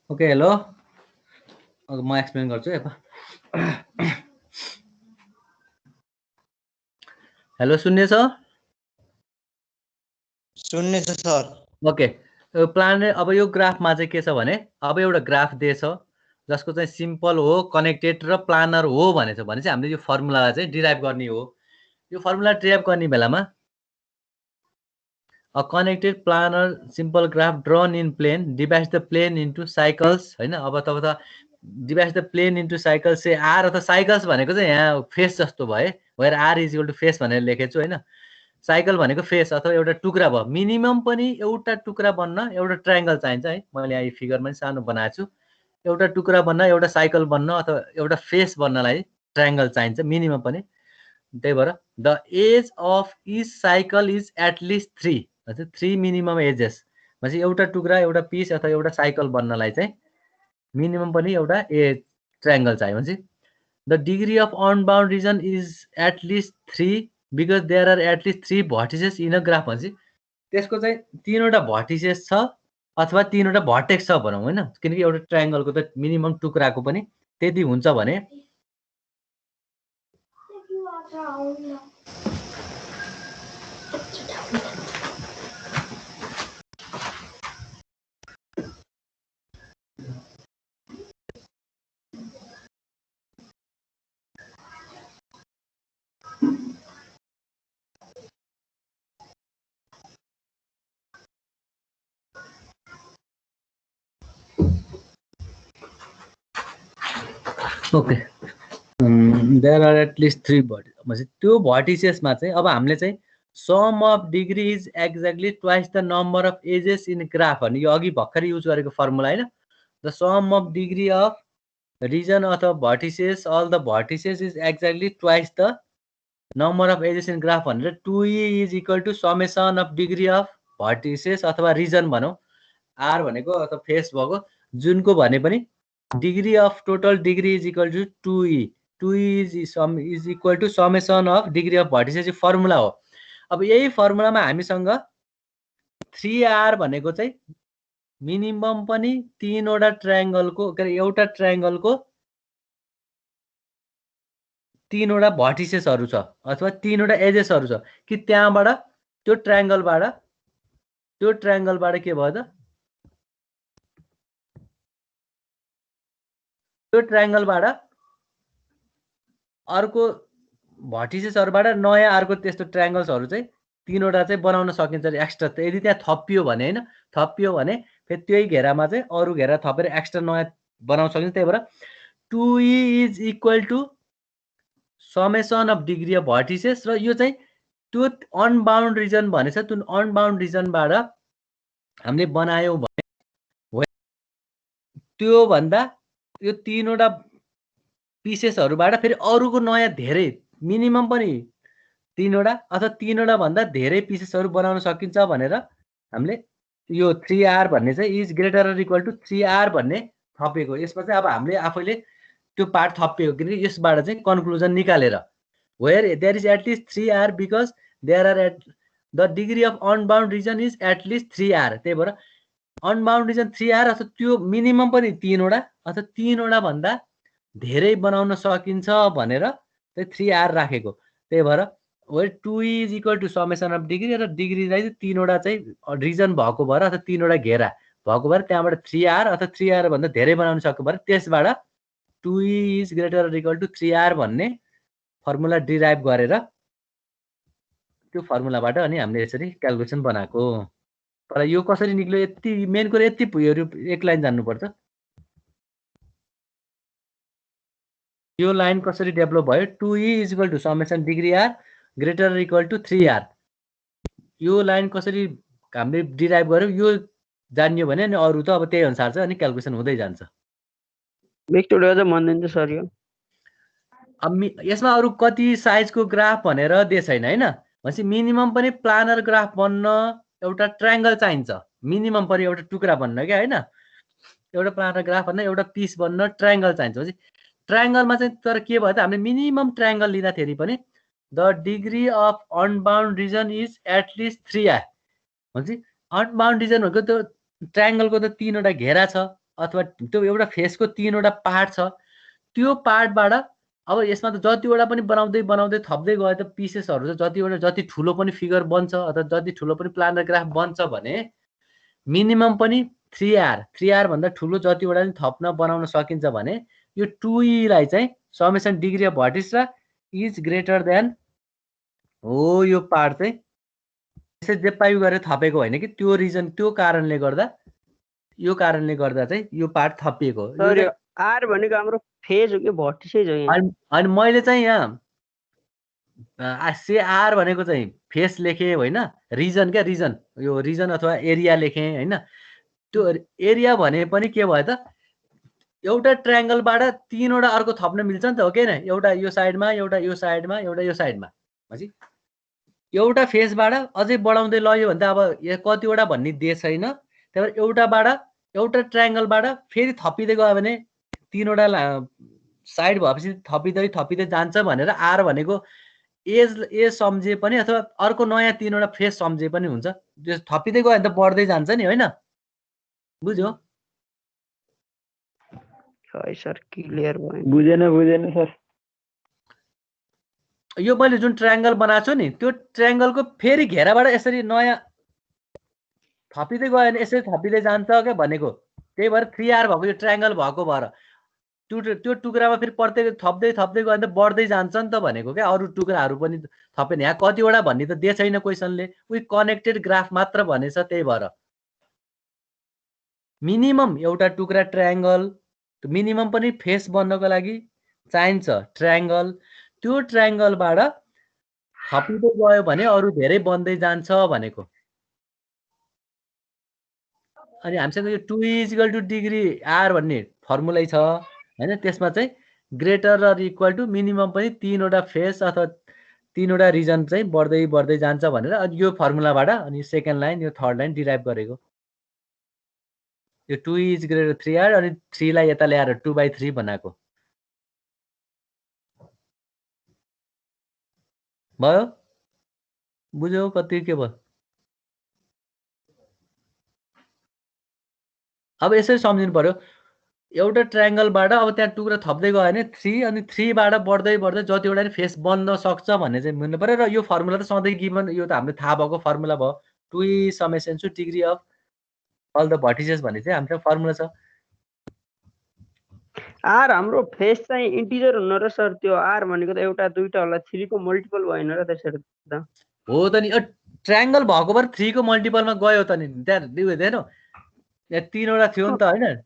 S1: ओके हेलो म एक्सप्लेन गर्छु है। हेलो सुन्ने छ?
S5: सुन्ने छ सर।
S1: ओके प्लान अब यो ग्राफमा चाहिँ के छ भने अब एउटा ग्राफ दिएछ जसको चाहिँ सिम्पल हो कनेक्टेड र प्लानर हो भनेछ भने चाहिँ हामीले यो फर्मुला चाहिँ डिराइभ गर्ने हो। यो फर्मुला डिराइभ गर्ने बेलामा A connected planar simple graph drawn in plane divides the plane into cycles हैन। अब तब त divides the plane into cycles say r अथवा cycles भनेको चाहिँ यहाँ फेस जस्तो भयो where r is equal to face भनेर लेखेछु हैन। साइकल भनेको फेस अथवा एउटा टुक्रा भयो। मिनिमम पनि एउटा टुक्रा बन्न एउटा ट्रायंगल चाहिन्छ है। मैले यहाँ फिगरमा पनि सानो बनाएको छु। एउटा टुक्रा बन्न एउटा साइकल बन्न अथवा एउटा फेस बन्नलाई ट्रायंगल चाहिन्छ मिनिमम पनि। त्यही भएर the edge of each cycle is at least 3 3 minimum edges भनेपछि एउटा टुक्रा एउटा पिस अथवा एउटा साइकल बन्नलाई चाहिँ मिनिमम पनि एउटा ट्रायंगल चाहियो भनेपछि the degree of unbound region is at least 3 because there are at least 3 vertices in a graph भनेपछि त्यसको चाहिँ 3वटा भर्टिसेस छ अथवा 3वटा भर्टेक्स छ भनौँ हैन किनकि एउटा ट्रायंगलको त मिनिमम टुक्राको पनि त्यति हुन्छ भने okay there are at least 3 vertices त्यो भर्टिसेसमा चाहिँ अब हामीले चाहिँ sum of degree is exactly twice the number of edges in graph भन्ने यो अघि भर्खरै युज गरेको फर्मुला हैन the sum of degree of region अथवा vertices all the vertices is exactly twice the number of edges in graph भनेर 2e is equal to summation of degree of vertices अथवा रिजन भनौँ आर भनेको अथवा फेस भएको जुनको भने पनि degree of total degree is equal to 2e 2e is equal to summation of degree of vertices यो फर्मुला हो अब यही फर्मुलामा हामीसँग 3r भनेको चाहिँ मिनिमम पनि 3वटा ट्रायंगलको एउटा ट्रायंगलको 3वटा भर्टिसेसहरु छ अथवा 3वटा एजेसहरु छ कि त्यहाँबाट त्यो ट्रायंगलबाट के भयो त त्यो ट्रायंगलबाट अर्को भर्टिसेसहरुबाट नयाँ अर्को त्यस्तो ट्रायंगल्सहरु चाहिँ 3वटा चाहिँ बनाउन सकिन्छ एक्स्ट्रा यदि त्यहाँ थपियो भने हैन थपियो भने फेरि त्यही घेरामा चाहिँ अरु घेरा थपेर एक्स्ट्रा नयाँ बनाउन सकिन्छ त्यही भएर 2e is equal to summation of degree of vertices र यो चाहिँ त्यो अनबाउन्ड रिजन भनेछ त्यो अनबाउन्ड रिजनबाट हामीले बनायौं भने त्यो भन्दा यो 3वटा पिसेसहरुबाट फेरि अरुको नयाँ धेरै मिनिमम पनि 3वटा अथवा 3वटा भन्दा धेरै पिसेसहरु बनाउन सकिन्छ भनेर हामीले यो 3r भन्ने चाहिँ is greater or equal to 3r भन्ने थपेको यसमा चाहिँ अब हामीले आफैले त्यो पार्ट थपेको किनकि यसबाट चाहिँ कन्क्लुजन निकालेर where there is at least 3r because there are at the degree of unbound region is at least 3r त्यही भएर अनबाउन्ड रिजन 3r अथवा त्यो मिनिमम पनि 3वटा अथवा 3वटा भन्दा धेरै बनाउन सकिन्छ भनेर चाहिँ 3r राखेको त्यही भएर where 2e is equal to summation of degree र डिग्री चाहिँ 3वटा चाहिँ रिजन भएको भएर अथवा 3वटा घेरा भएको भएर त्यहाँबाट 3r अथवा 3r भन्दा धेरै बनाउन सक्यो भएर त्यसबाट 2e is greater or equal to 3r भन्ने फर्मुला डिराइभ गरेर त्यो फर्मुलाबाट अनि हामीले यसरी क्याल्कुलेसन बनाएको तर यो कसरी निक्ल्यो यति मेन कुरा यति एक लाइन जान्नुपर्छ यो लाइन कसरी डेभलप भयो 2e is equal to summation degree r greater or equal to 3r यो लाइन कसरी हामीले डिराइभ गर्यौं यो जान्यो भने अनि अरु त अब त्यही अनुसार चाहिँ अनि क्याल्कुलेसन हुँदै जान्छ
S3: भेक्टोरिया चाहिँ भन्दैन सर यो
S1: अब यसमा अरु कति साइजको ग्राफ भनेर दिए छैन हैन भनेपछि मिनिमम पनि प्लानर ग्राफ बन्न एउटा ट्रायंगल चाहिन्छ मिनिमम पनि एउटा टुक्रा बन्न के हैन एउटा प्लानर ग्राफ बन्न एउटा पिस बन्न ट्रायंगल चाहिन्छ भनेपछि ट्रायंगलमा चाहिँ तर के भयो त हामीले मिनिमम ट्रायंगल लिँदाखेरि पनि the degree of unbound region is at least 3r भनेपछि अनबाउन्ड रिजन भनेको त्यो ट्रायंगलको त 3वटा घेरा छ अथवा त्यो एउटा फेसको 3वटा पार्ट छ त्यो पार्टबाट अब यसमा त जतिवटा पनि बनाउँदै थप्दै गए त पिसेसहरु चाहिँ जति ठुलो पनि फिगर बन्छ अथवा जति ठुलो पनि प्लानर ग्राफ बन्छ भने मिनिमम पनि 3r भन्दा ठुलो जतिवटा पनि थप्न बनाउन सकिन्छ भने यो 2e लाई चाहिँ समेसन डिग्री अफ भर्टिस र इज ग्रेटर देन हो यो पार्ट चाहिँ यसै जेपायु गरेर थपेको होइन कि त्यो रिजन त्यो कारणले गर्दा चाहिँ यो पार्ट थपिएको
S3: सर आर भनेको हाम्रो फेज हो कि भर्टिसेस हो
S1: अनि मैले चाहिँ यहाँ आर भनेको चाहिँ फेस लेखे होइन रिजन क्या रिजन यो रिजन अथवा एरिया लेखे होइन त्यो एरिया भने पनि के भयो त एउटा ट्रायंगलबाट तीनवटा अर्को थप्न मिल्छ नि त, हो कि हैन? एउटा यो साइडमा, एउटा यो साइडमा, एउटा यो साइडमा। हजुर एउटा फेसबाट अझै बढाउँदै लग्यो भने त अब यो कतिवटा भन्ने दिए छैन। त्यही भएर एउटा ट्रायंगलबाट फेरि थपिँदै गयो भने तीनवटा साइड भएपछि थपिँदै जान्छ भनेर आर भनेको एज सम्झे पनि अथवा अर्को नयाँ तीनवटा फेस सम्झे पनि हुन्छ। त्यो थपिँदै गयो भने त बढ्दै जान्छ नि, होइन? बुझ्यो?
S3: खै सर क्लियर भयो।
S2: बुझेन सर।
S1: यो मैले जुन ट्रायंगल बनाएको छु नि त्यो ट्रायंगलको फेरि घेराबाट यसरी नयाँ थपिँदै गयो भने यसरी थपिँदै जान्छ क्या भनेको। त्यही भएर 3R भएको यो ट्रायंगल भएको भएर त्यो टुक्रामा फेरि प्रत्येक थप्दै गयो भने त बढ्दै जान्छ नि त भनेको क्या। अरू टुक्राहरू पनि थपेन। यहाँ कतिवटा भन्ने त दिए छैन क्वेसनले, उही कनेक्टेड ग्राफ मात्र भनेछ। त्यही भएर मिनिमम एउटा टुक्रा ट्रायंगल, मिनिमम पनि फेस बन्नको लागि चाहिन्छ ट्रायंगल। त्यो ट्रायंगलबाट थपिँदै गयो भने अरू धेरै बन्दै जान्छ भनेको। अनि हामीसँग यो 2 = डिग्री आर भन्ने फर्मुलै छ, हैन? त्यसमा चाहिँ ग्रेटर र इक्वल टु मिनिमम पनि तीनवटा फेस अथवा तीनवटा रिजन चाहिँ बढ्दै जान्छ भनेर अनि यो फर्मुलाबाट अनि सेकेन्ड लाइन यो थर्ड लाइन डिराइभ गरेको। यो 2 = 3R अनि 3 लाई यता ल्याएर 2/3 बनाएको भयो। बुझ्यौ कति के भयो? अब यसरी सम्झिनु पर्यो। एउटा ट्रायंगलबाट अब त्यहाँ टुक्रा थप्दै गयो भने 3 अनि 3 बाट बढ्दै जतिवटा नि फेस बन्न सक्छ भन्ने चाहिँ बुझ्नु पर्यो। र यो फर्मुला त सधैँ गिभन, यो त हामीले थाहा भएको फर्मुला भयो। 2 summation to degree of all the vertices भन्ने चाहिँ हाम्रो फर्मुला छ।
S3: आर हाम्रो फेस चाहिँ इन्टिजर हुन र सर त्यो आर भनेको त एउटा दुईटा होला, 3 को मल्टिपल भएन र त्यसरी त
S1: हो त नि। ट्रायंगल भएको भएर 3 को मल्टिपलमा गयो त नि। त्यहाँ दिँदैन यहाँ तीनवटा थियो नि त, हैन?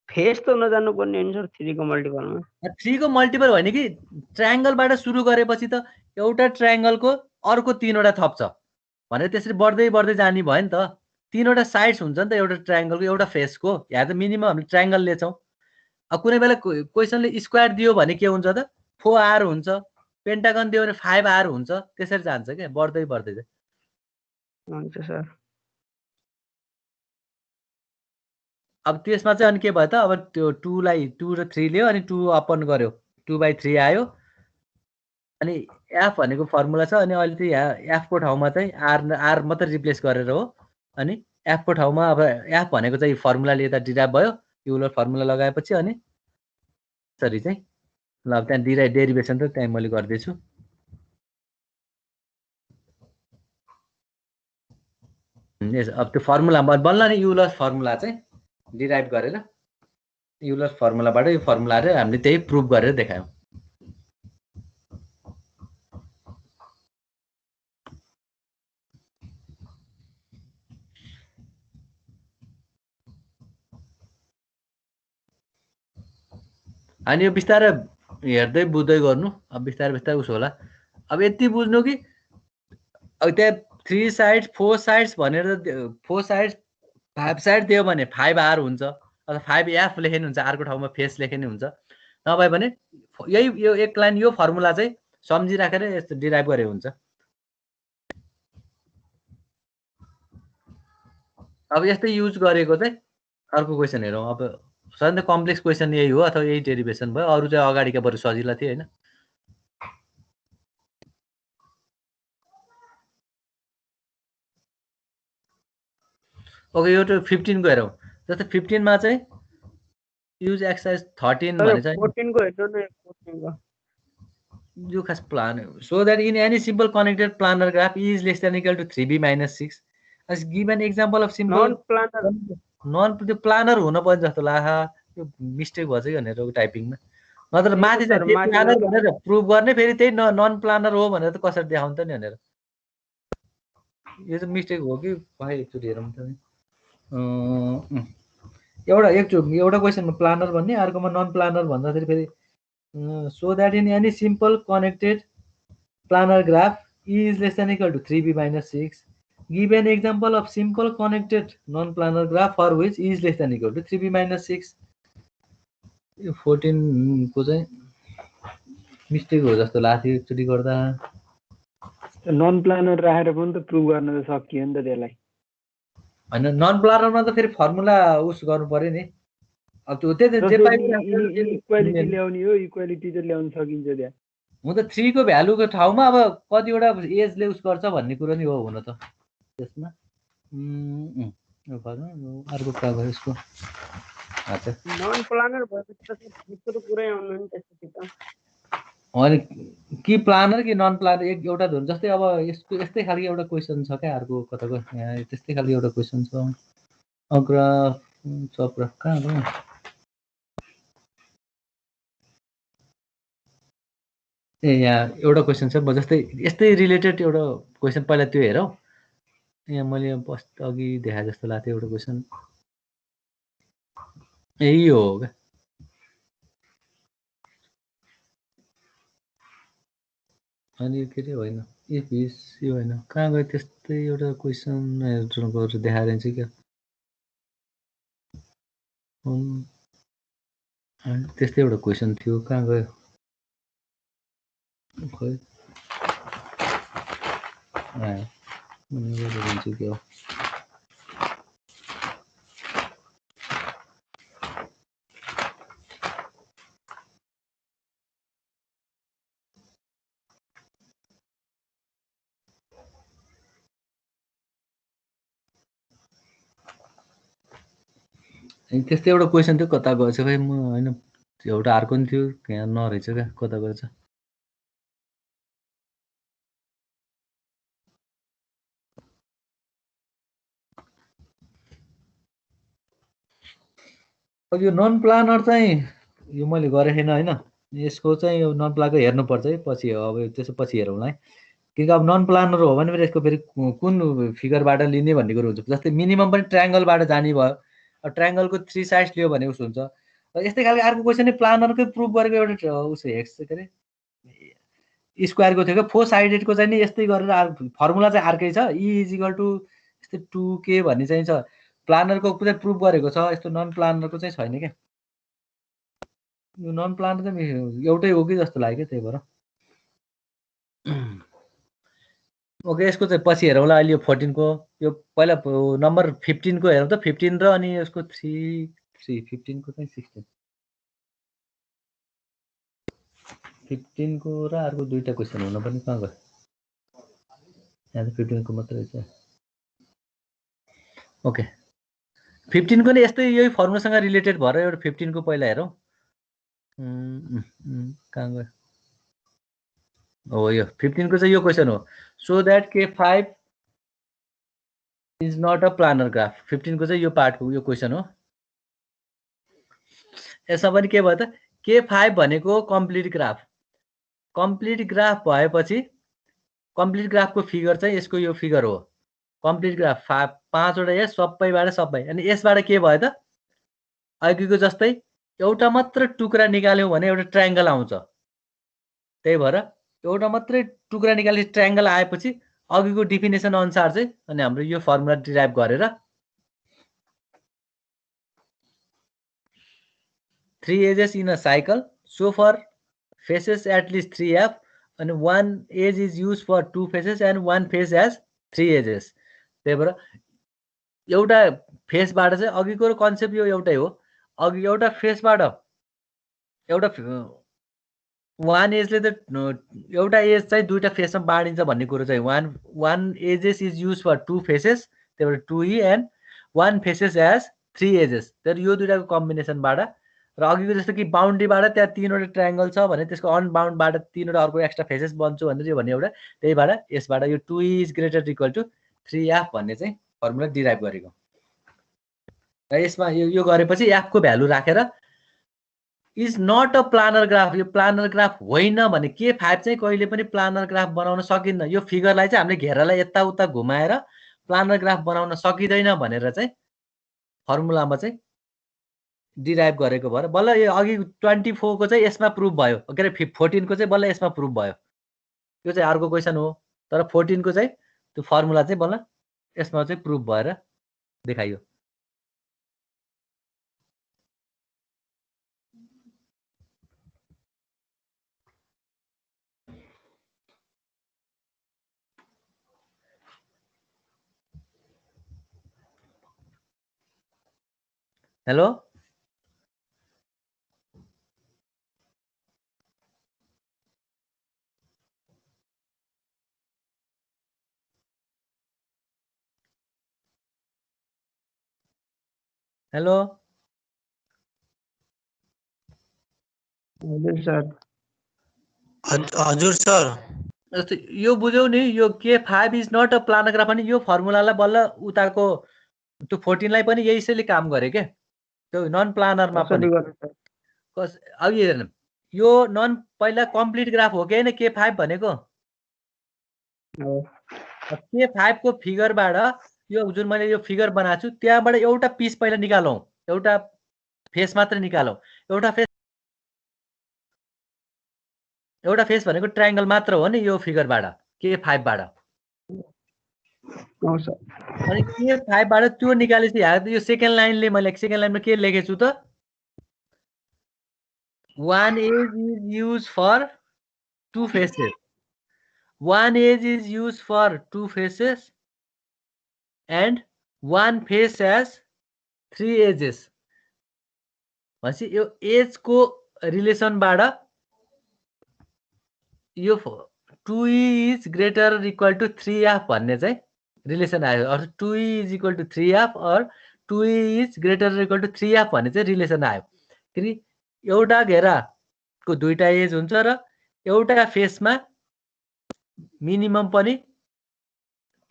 S3: फेस त नजान्नु पर्ने होइन सर 3 को मल्टिपलमा।
S1: 3 को मल्टिपल होइन कि ट्रायंगलबाट सुरु गरेपछि त एउटा ट्रायंगलको अर्को तीनवटा थप्छ भनेर त्यसरी बढ्दै जाने भयो नि त। तीनवटा साइड्स हुन्छ नि त एउटा ट्रायंगलको, एउटा फेसको। यहाँ त मिनिमम हामीले ट्रायंगल लिन्छौँ। अब कुनै बेला क्वेसनले स्क्वायर दियो भने के हुन्छ त 4R हुन्छ, पेन्टागन दियो भने 5R हुन्छ। त्यसरी जान्छ क्या बढ्दै चाहिँ।
S3: हुन्छ सर।
S1: अब त्यसमा चाहिँ अनि के भयो त, अब त्यो 2 लाई 2 र 3 लियो अनि 2 अपन गर्यो, 2/3 आयो। अनि एफ भनेको फर्मुला छ। अनि अहिले चाहिँ यहाँ एफ को ठाउँमा चाहिँ आर मात्र रिप्लेस गरेर हो। अनि एफ को ठाउँमा अब एफ भनेको चाहिँ फर्मुलाले यता डिराइभ भयो। युलर फर्मुला लगाएपछि अनि यसरी चाहिँ ल अब त्यहाँ डेरिभेसन त त्यहाँ मैले गर्दैछु। अब त्यो फर्मुला बल्ल नि युलर फर्मुला चाहिँ डिराइभ गरेर युलर फर्मुलाबाट यो फर्मुलाले हामीले त्यही प्रुभ गरेर देखायौँ। अनि यो बिस्तारै हेर्दै बुझ्दै गर्नु। अब बिस्तारै उसो होला। अब यति बुझ्नु कि अब त्यहाँ 3 साइड्स 4 साइड्स भनेर 4 साइड्स 5 साइड दियो भने 5R हुन्छ अथवा 5F लेख्ने हुन्छ, आरको ठाउँमा फेस लेख्ने हुन्छ। नभए भने यही यो एक लाइन यो फर्मुला चाहिँ सम्झिराखेर यस्तो डिराइभ गरे हुन्छ। अब यस्तै युज गरेको चाहिँ अर्को क्वेसन हेरौँ। अब सबैभन्दा कम्प्लेक्स क्वेसन यही हो अथवा यही डेरिभेसन भयो। अरू चाहिँ अगाडिका बरु सजिला थियो, होइन? ओके, यो 15 को हेरौँ। जस्तै 15 मा चाहिँ युज एक्सरसाइज 13 भने चाहिँ
S3: 14 को हेर्नु न। 14 को
S1: यो खास plan so that in any simple connected planar graph is less than equal to 3b - 6 as given example of simple
S3: non planar
S1: त्यो प्लानर हुन पर्ने जस्तो लाग्छ। यो मिस्टेक भएछ कि भनेर टाइपिङमा। नत्र माथि चाहिँ प्लानर भनेर प्रुभ गर्ने, फेरि त्यही नन प्लानर हो भनेर त कसरी देखाउनु त नि भनेर। यो चाहिँ मिस्टेक हो कि खै एकचोटि हेरौँ त। एउटा क्वेसनमा प्लानर भन्ने, अर्कोमा नन प्लानर भन्दाखेरि फेरि so that in any simple connected planar graph E is less than equal to 3b - 6. Give an example of simple connected non-planar graph for which E is less than equal to 3b - 6. यो 14 को चाहिँ मिस्टेक हो जस्तो लाग्थ्यो एकचोटि गर्दा।
S3: नन प्लानर राखेर पनि त प्रुभ गर्न त सकियो नि त त्यसलाई।
S1: हैन नन प्लानरमा त फेरि फर्मुला उस गर्नु पर्यो नि। अब त्यो त्यही जे पाइ
S3: इक्वालिटी ल्याउने हो, इक्वालिटी त ल्याउन सकिन्छ त्यहाँ।
S1: हुन त 3 को भ्यालुको ठाउँमा अब कतिवटा एजले उस गर्छ भन्ने कुरो नि हो हुन त त्यसमा। अर्को कुरा भयो यसको। अच्छा
S3: नन प्लानर भएपछि त त्यसको त कुरै आउनु नि त्यसपछि त।
S1: अनि कि प्लानर कि नन प्लानर एउटा धुन जस्तै अब यसको यस्तै खालको एउटा क्वेसन छ क्या अर्को कताको यहाँ त्यस्तै खालको एउटा क्वेसन छ। अग्राफ चक्राफ कहाँ हो? ए यहाँ एउटा क्वेसन छ जस्तै यस्तै रिलेटेड एउटा क्वेसन पहिला त्यो हेरौँ। यहाँ मैले अघि देखाए जस्तो लाग्थ्यो एउटा क्वेसन यही हो क्या। अनि के अरे होइन इफ यो होइन कहाँ गयो त्यस्तै एउटा क्वेसन देखाएर चाहिँ क्या त्यस्तै एउटा क्वेसन थियो कहाँ गयो खोइ के हो त्यस्तै एउटा क्वेसन थियो कता गएछ भाइ म होइन एउटा अर्को नि थियो यहाँ नरहेछ क्या कता गएछ। अब यो नन प्लानर चाहिँ यो मैले गरेको छैन होइन यसको चाहिँ यो नन प्लानको हेर्नुपर्छ है पछि अब त्यसो पछि हेरौँला है। किनकि अब नन प्लानर हो भने फेरि यसको फेरि कुन फिगरबाट लिने भन्ने कुरो हुन्छ। जस्तै मिनिमम पनि ट्रायङ्गलबाट जाने भयो। अब ट्रायङ्गलको 3 साइड्स लियो भने उसो हुन्छ। यस्तै खालको अर्को क्वेसन नि प्लानरकै प्रुभ गरेको एउटा उस हेक्स के अरे स्क्वायरको थियो क्या 4 साइडेडको चाहिँ नि यस्तै गरेर फर्मुला चाहिँ अर्कै छ ई इज इक्वल टु यस्तै 2k भन्ने चाहिँ छ। प्लानरको चाहिँ प्रुभ गरेको छ यस्तो नन प्लानरको चाहिँ छैन क्या। यो नन प्लानर चाहिँ एउटै हो कि जस्तो लाग्यो त्यही भएर। ओके यसको चाहिँ पछि हेरौँला। अहिले यो 14 को यो पहिला नम्बर 15 को हेरौँ त 15 र अनि यसको 15 को चाहिँ 16 15 को र अर्को दुईटा क्वेसन हुन पनि कहाँ गयो यहाँ त 15 को मात्रै छ। ओके 15 को नि यस्तै यही फर्मुलासँग रिलेटेड भएर एउटा 15 को पहिला हेरौँ कहाँ गयो हो यो 15 को चाहिँ यो क्वेसन हो so that K5 is not a planar graph. 15 को चाहिँ यो पार्टको यो क्वेसन हो। यसमा पनि के भयो त K5 भनेको कम्प्लिट ग्राफ। कम्प्लिट ग्राफ भएपछि कम्प्लिट ग्राफको फिगर चाहिँ यसको यो फिगर हो। कम्प्लिट ग्राफ 5 वटा एस सबैबाट सबै अनि यसबाट के भयो त अघिको जस्तै एउटा मात्र टुक्रा निकाल्यौँ भने एउटा ट्रायङ्गल आउँछ। त्यही भएर एउटा मात्रै टुक्रा निकाले ट्रायङ्गल आएपछि अघिको डिफिनेसन अनुसार चाहिँ अनि हाम्रो यो फर्मुला डिराइभ गरेर 3 edges in a cycle so for faces at least 3f and 1 edge is used for 2 faces and 1 face has 3 edges। त्यही भएर एउटा फेसबाट चाहिँ अघिको कन्सेप्ट यो एउटै हो। अघि एउटा फेसबाट एउटा 1 एजले त एउटा एज चाहिँ दुईटा फेसमा बाँडिन्छ भन्ने कुरो चाहिँ 1 edges is used for 2 faces त्यही भएर 2e and 1 faces as 3 ages. त्यही यो दुईटाको कम्बिनेसनबाट र अघिको जस्तो कि बााउन्ड्रीबाट त्यहाँ 3वटा ट्रायङ्गल छ भने त्यसको अनबाउन्डबाट 3वटा अर्को एक्स्ट्रा फेसेस बन्छु भनेर भन्ने एउटा त्यही भएर यसबाट यो 2e is greater equal to 3f भन्ने चाहिँ फर्मुला डिराइभ गरेको र यसमा यो गरेपछि f को भ्यालु राखेर is not a planar graph. यो प्लानर ग्राफ होइन भने K5 चाहिँ कहिले पनि प्लानर ग्राफ बनाउन सकिन्न। यो फिगरलाई चाहिँ हामीले घेरालाई यताउता घुमाएर प्लानर ग्राफ बनाउन सकिँदैन भनेर चाहिँ फर्मुलामा चाहिँ डिराइभ गरेको भएर बल्ल यो अघि 24 को चाहिँ यसमा प्रुभ भयो के अरे 14 को चाहिँ बल्ल यसमा प्रुभ भयो। यो चाहिँ अर्को क्वेसन हो तर 14 को चाहिँ त्यो फर्मुला चाहिँ बल्ल यसमा चाहिँ प्रुभ भएर देखाइयो। हेलो हेलो
S3: हजुर सर
S5: हजुर सर
S1: जस्तो यो बुझ्यौ नि यो K5 is not a planar graph पनि यो फर्मुलालाई बल्ल उताको त्यो 14 लाई पनि यसैले काम गरे के त्यो नन प्लानरमा पनि
S3: कसरी गर्नु सर
S1: अब हेर्नु यो नन पहिला कम्प्लिट ग्राफ हो कि हैन K5 भनेको
S3: हो
S1: K5 को फिगरबाट यो जुन मैले यो फिगर बनाएको छु त्यहाँबाट एउटा पिस पहिला निकालौं एउटा फेस मात्र निकालौं एउटा फेस भनेको ट्रायंगल मात्र हो नि यो फिगरबाट K5 बाट
S3: हो सर
S1: अनि K5 बाट त्यो निकालेपछि यो सेकेन्ड लाइनले मैले सेकेन्ड लाइनमा के लेखेछु त 1 edge is used for two faces. One edge is used for two faces and one face has three edges. भनेपछि यो एज को रिलेसनबाट यो 2e is greater or equal to 3f भन्ने चाहिँ रिलेसन आयो अर्थात् 2e is equal to 3f or 2e is greater or equal to 3f भन्ने चाहिँ रिलेसन आयो किन एउटा घेराको दुईटा एज हुन्छ र एउटा फेसमा मिनिमम पनि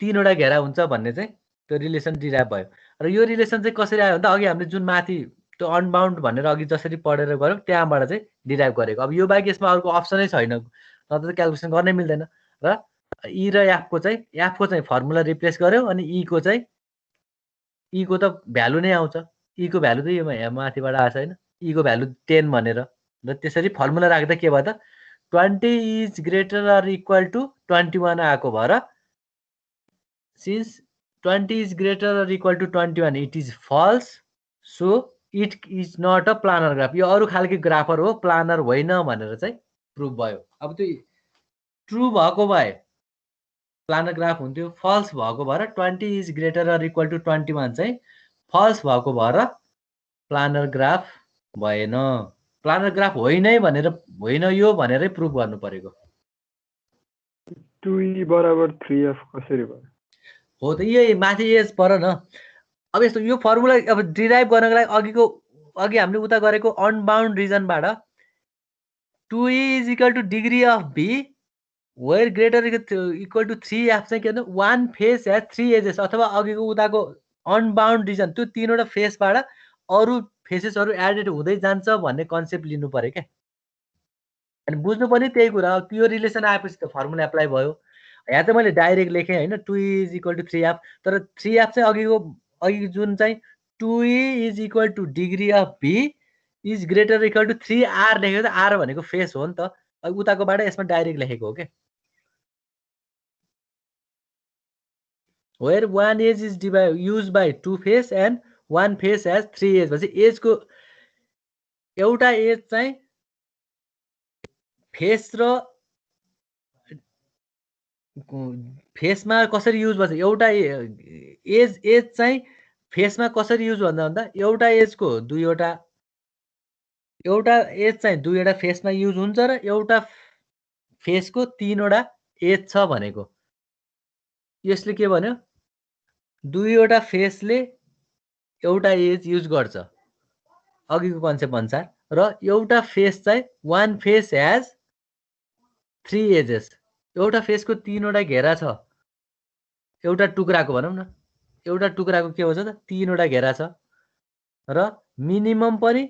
S1: तीनवटा घेरा हुन्छ भन्ने चाहिँ त्यो रिलेसन डिराइभ भयो र यो रिलेसन चाहिँ कसरी आयो भन्दा अघि हामीले जुन माथि त्यो अनबाउन्ड भनेर अघि जसरी पढेर गऱ्यौँ त्यहाँबाट चाहिँ डिराइभ गरेको अब यो बाहेक यसमा अर्को अप्सनै छैन नत्र त क्याल्कुलेसन गर्नै मिल्दैन र ई र एफको चाहिँ फर्मुला रिप्लेस गर्यो अनि ई को चाहिँ ई को त भ्यालु नै आउँछ ई को भ्यालु त यो माथिबाट आएको छैन ई को भ्यालु 10 भनेर र त्यसरी फर्मुला राख्दा के भयो त 20 is greater or equal to 21 आएको भएर since 20 is greater or equal to 21 it is false so it is not a planar graph यो अरू खालको ग्राफर हो प्लानर होइन भनेर चाहिँ प्रुभ भयो अब त्यो ट्रु भएको भए प्लानर ग्राफ हुन्थ्यो फल्स भएको भएर 20 is greater or equal to 21 चाहिँ फल्स भएको भएर प्लानर ग्राफ भएन प्लानर ग्राफ होइनै भनेर होइन यो भनेरै प्रुभ गर्नु परेको
S8: 2e बराबर 3f कसरी भयो
S1: हो त यही माथि एज पर न अब यस्तो यो फर्मुला अब डिराइभ गर्नको लागि अघि हामीले उता गरेको अनबाउन्ड रिजनबाट 2e is equal to degree of b where greater equal to 3f चाहिँ के भन्दा वान फेस ह्याज 3 एजेस अथवा अघिको उताको अनबाउन्ड रिजन त्यो तीनवटा फेसबाट अरू फेसेसहरू एडेड हुँदै जान्छ भन्ने कन्सेप्ट लिनु पर्यो क्या अनि बुझ्नु पनि त्यही कुरा त्यो रिलेसन आएपछि त फर्मुला एप्लाई भयो यहाँ चाहिँ मैले डाइरेक्ट लेखेँ होइन 2e is equal to 3f तर 3f चाहिँ अघि जुन चाहिँ 2e is equal to degree of b is greater equal to 3r लेखेको त r भनेको फेस हो नि त उताकोबाट यसमा डाइरेक्ट लेखेको हो क्या where one edge is used by two face and one face edge 3 edge भनेपछि एजको एउटा एज चाहिँ फेस र फेसमा कसरी युज भन्छ एउटा एज चाहिँ फेसमा कसरी युज भन्दा एउटा एजको एउटा एज चाहिँ दुईवटा फेसमा युज हुन्छ र एउटा फेसको तीनवटा एज छ भनेको यसले के भन्यो दुईवटा फेसले एउटा एज युज गर्छ अघिको कन्सेप्ट अनुसार र एउटा फेस चाहिँ वान फेस ह्याज 3 एजेस एउटा फेसको तीनवटा घेरा छ एउटा टुक्राको भनौँ न एउटा टुक्राको के हुन्छ त तीनवटा घेरा छ र मिनिमम पनि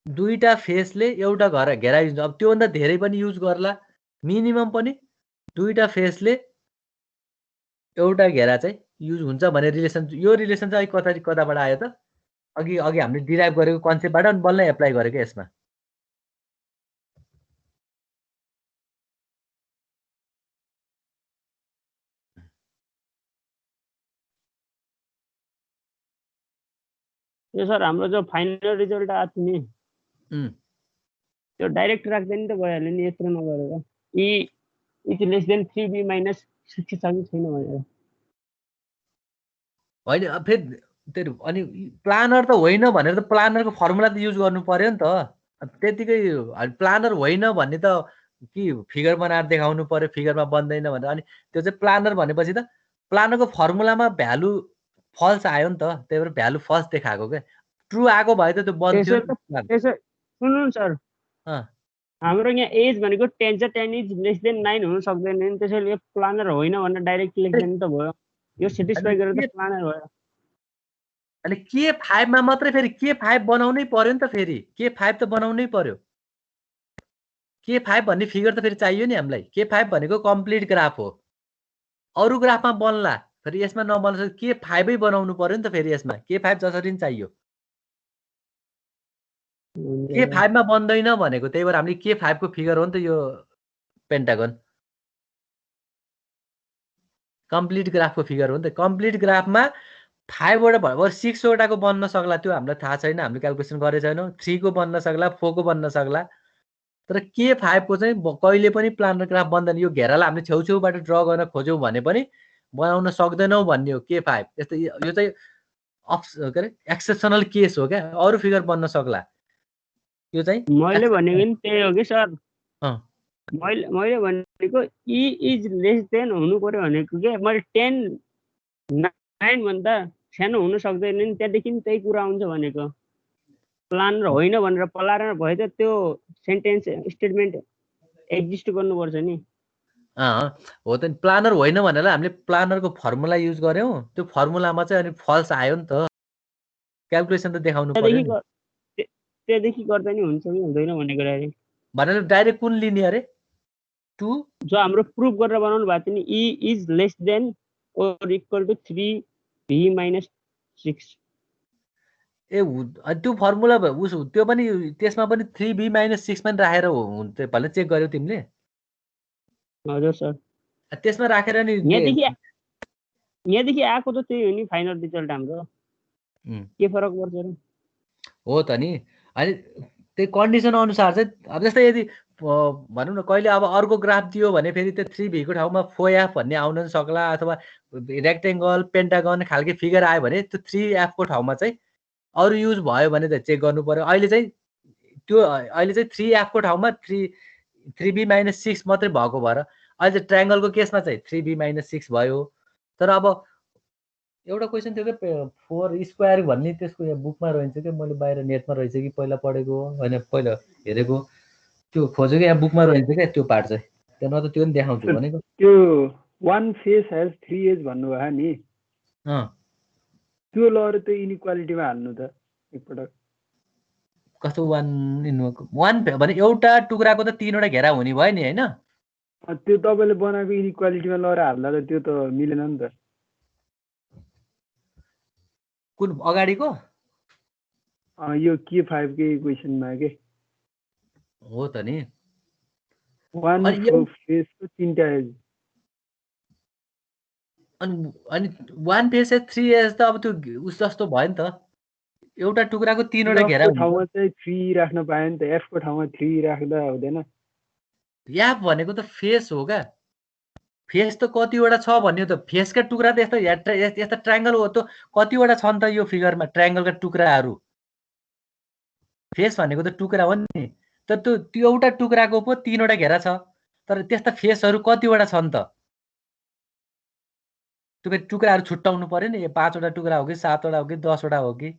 S1: दुईटा फेसले एउटा घेरा युज अब त्योभन्दा धेरै पनि युज गर्ला मिनिमम पनि दुईटा फेसले एउटा घेरा चाहिँ युज हुन्छ भन्ने रिलेसन यो रिलेसन चाहिँ कताबाट आयो त अघि हामीले डिराइभ गरेको कन्सेप्टबाट अनि बल्ल एप्लाई गरेको यसमा
S3: यो सर हाम्रो जो फाइनल रिजल्ट आएको थियो नि त्यो डाइरेक्ट राख्दा नि त भइहाल्यो नि यत्रो नगरेर ई is less then 3b minus 60 छ कि छैन भनेर
S1: होइन फेरि त्यो अनि प्लानर त होइन भनेर त प्लानरको फर्मुला त युज गर्नु पर्यो नि त। त्यतिकै प्लानर होइन भन्ने त कि फिगर बनाएर देखाउनु पर्यो, फिगरमा बन्दैन भनेर। अनि त्यो चाहिँ प्लानर भनेपछि त प्लानरको फर्मुलामा भ्यालु फल्स आयो नि त, त्यही भएर भ्यालु फल्स देखाएको क्या। ट्रु आएको भए त त्यो बन्थ्यो नि।
S3: सुन्नु सर, हाम्रो यहाँ एज भनेको 10 छ, 10 इज लेस देन 9 हुन सक्दैन नि, त्यसैले यो प्लानर होइन भनेर डाइरेक्ट लेख्दैन त भयो। यो सेटिस्फाई गरेर त प्लानर भयो।
S1: अनि K5 मा मात्रै फेरि K5 बनाउनै पर्यो नि त, फेरि K5 त बनाउनै पर्यो। K5 भन्ने फिगर त फेरि चाहियो नि हामीलाई। K5 भनेको कम्प्लिट ग्राफ हो। अरू ग्राफमा बन्ला, फेरि यसमा नबन्न सक्छ। K5 नै बनाउनु पर्यो नि त फेरि यसमा। K5 जसरी नि चाहियो। K5 मा बन्दैन भनेको, त्यही भएर हामीले K5 को फिगर हो नि त यो पेन्टागन। कम्प्लिट ग्राफको फिगर हो नि त। कम्प्लिट ग्राफमा 5 वटा भयो 6 वटाको बन्न सक्ला, त्यो हामीलाई थाहा छैन, हामीले क्याल्कुलेसन गरे छैनौँ। 3 को बन्न सक्ला, 4 को बन्न सक्ला। तर K5 को चाहिँ कहिले पनि प्लानर ग्राफ बन्दैन। यो घेरालाई हामीले छेउछेउबाट ड्र गर्न खोज्यौँ भने पनि बनाउन सक्दैनौँ भन्ने हो K5। यस्तो यो चाहिँ के अरे एक्सेप्सनल केस हो क्या, अरू फिगर बन्न सक्ला। यो चाहिँ
S3: मैले भनेको नि त्यही हो कि सर। मैले भनेको ई इज लेस देन हुनु पर्यो भनेको के। मैले 10 9 भन्दा सानो हुन सक्दैन नि, त्यहाँदेखि त्यही कुरा आउँछ भनेको। प्लानर होइन भनेर प्लानर भए त त्यो सेन्टेन्स स्टेटमेन्ट एक्जिस्ट गर्नुपर्छ नि।
S1: हो त। प्लानर होइन भनेर हामीले प्लानरको फर्मुला युज गर्यौँ, त्यो फर्मुलामा चाहिँ अनि फल्स आयो नि त। क्याल्कुलेसन त देखाउनु पर्यो नि।
S3: त्यहाँदेखि गर्दा नि हुन्छ कि हुँदैन भनेको डाइरेक्ट
S1: भनेर डाइरेक्ट कुन लिने अरे? 2
S3: जो हाम्रो प्रुफ गरेर बनाउनु भएको थियो नि, e is less than or equal to 3b - 6।
S1: ए त्यो फर्मुला त्यो पनि त्यसमा पनि 3b - 6 पनि राखेर हुन्छ भले चेक गर्यौ तिमीले?
S3: हजुर सर।
S1: त्यसमा राखेर नि
S3: यहाँदेखि आएको त त्यही हो नि फाइनल रिजल्ट हाम्रो। के फरक पर्छ र?
S1: हो त नि। अनि त्यही कन्डिसन अनुसार चाहिँ अब जस्तै यदि भनौँ न कहिले अब अर्को ग्राफ दियो भने फेरि त्यो 3b को ठाउँमा 4f भन्ने आउन सक्ला, अथवा रेक्टेङ्गल पेन्टागन खालके फिगर आयो भने त्यो 3f को ठाउँमा चाहिँ अरू युज भयो भने त चेक गर्नु पर्यो। अहिले चाहिँ 3f को ठाउँमा 3b - 6 मात्रै भएको भएर अहिले चाहिँ ट्रायङ्गलको केसमा चाहिँ 3b - 6 भयो। तर अब एउटा क्वेसन थियो कि 4 स्क्वायर भन्ने, त्यसको यहाँ बुकमा रहन्छ कि मैले बाहिर नेटमा रहेछ कि पहिला पढेको होइन पहिला हेरेको, त्यो खोजेको यहाँ बुकमा रहन्छ क्या त्यो पार्ट चाहिँ। त्यहाँ न त त्यो पनि देखाउँछु भनेको।
S8: त्यो 1 फेस हेज 3 एज भन्नुभयो नि, त्यो लहर त्यो इनइक्वालिटीमा हाल्नु त एकपटक।
S1: कस्तो 1 भने एउटा टुक्राको त 3 वटा घेरा हुने भयो नि होइन?
S8: त्यो तपाईँले बनाएको इनइक्वालिटीमा लहर हाल्दा त त्यो त मिलेन नि त।
S1: कुन अगाडिको?
S8: यो K5 के क्वेसनमा के
S1: हो त नि।
S8: 1 फेसको 3टा एज।
S1: अनि 1 फेस 3 एज त अब त्यो उस जस्तो भयो नि त। एउटा टुक्राको 3 वटा घेरा हुन्छ।
S8: ठाउँमा चाहिँ 3 राख्न पायो नि त, f को ठाउँमा 3 राख्दा हुँदैन?
S1: f भनेको त फेस हो क्या। फेस त कतिवटा छ भन्ने त, फेसका टुक्रा त यस्ता ट्रायङ्गल हो त कतिवटा छन् त यो फिगरमा ट्रायङ्गलका टुक्राहरू। फेस भनेको त टुक्रा हो नि, तर त्यो एउटा टुक्राको पो 3 वटा घेरा छ। तर त्यस्ता फेसहरू कतिवटा छन् त? त्यो टुक्राहरू छुट्याउनु पर्यो नि, 5 वटा टुक्रा हो कि 7 वटा हो कि 10 वटा हो कि।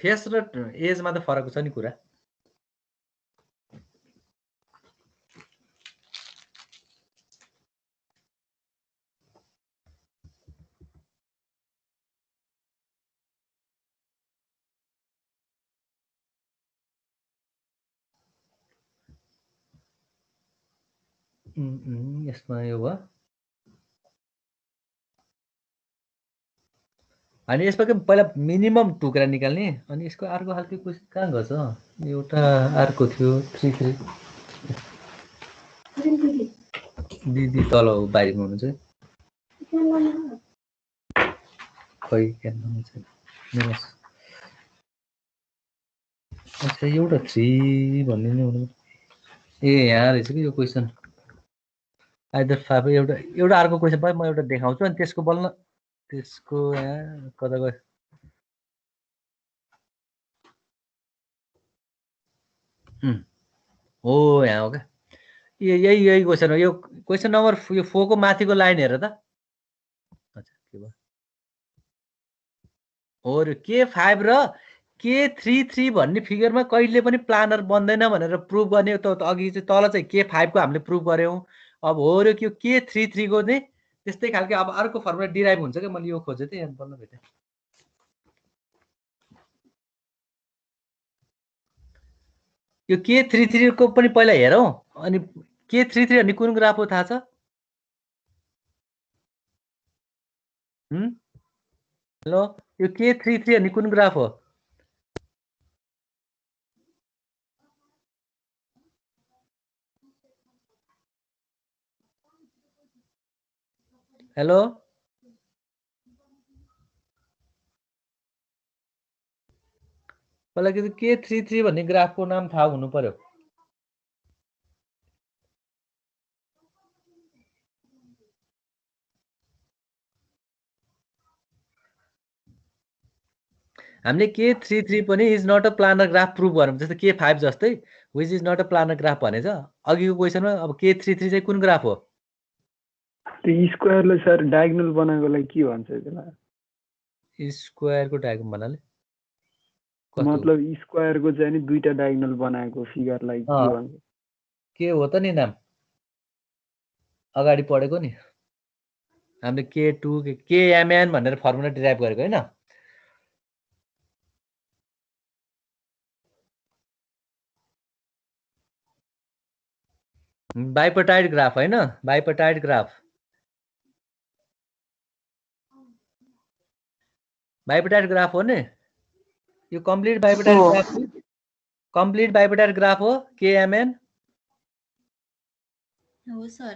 S1: फेस र एजमा त फरक छ नि कुरा। यसमा यो भयो। अनि यसमा के पहिला मिनिमम टुक्रा निकाल्ने, अनि यसको अर्को खालको क्वेसन कहाँ गर्छ? एउटा अर्को थियो 3 दिदी तल बाहिरमा हुनुहुन्छ खै अच्छा एउटा 3 भन्ने नै हुनु। ए यहाँ रहेछ कि यो क्वेसन आइदर 5 एउटा अर्को क्वेसन पनि म एउटा देखाउँछु अनि त्यसको बल्ल त्यसको यहाँ कता गयो हो यहाँ हो क्या यही क्वेसन हो यो क्वेसन नम्बर यो 4 को माथिको लाइन हेर त अच्छा के भयो हो र K5 र K33 भन्ने फिगरमा कहिले पनि प्लानर बन्दैन भनेर प्रुभ गर्ने त अघि चाहिँ तल चाहिँ K5 को हामीले प्रुभ गर्यौं अब हो र के K33 को चाहिँ त्यस्तै खालको अब अर्को फर्मुला डिराइभ हुन्छ के मैले यो खोजे थिएँ यहाँ बल्ल भेटे यो K33 को पनि पहिला हेरौं अनि K33 भन्ने कुन ग्राफ हो थाहा छ हेलो यो K33 भन्ने कुन ग्राफ हो हेलो मलाई के K33 भन्ने ग्राफको नाम थाहा हुनु पर्यो हामीले K33 पनि is not a planar graph prove गर्यौं जस्तै K5 जस्तै which is not a planar graph भनेछ अघिको क्वेशनमा अब K33 चाहिँ कुन ग्राफ हो
S8: त्यो स्क्वायरले सर डायगोनल बनाएकोलाई के भन्छ त्यसलाई
S1: स्क्वायरको डायगोनल भन्नाले
S8: मतलब स्क्वायरको चाहिँ नि दुईटा डायगोनल बनाएको फिगरलाई के भन्छ
S1: के हो त नि नाम अगाडि पढेको नि हामीले K2 KMN भनेर फर्मुला डिराइभ गरेको हैन बाइपर्टाइड ग्राफ हैन बाइपर्टाइड ग्राफ हो नि यो कम्प्लिट बाइपर्टाइड ग्राफ हो KMN
S4: हो सर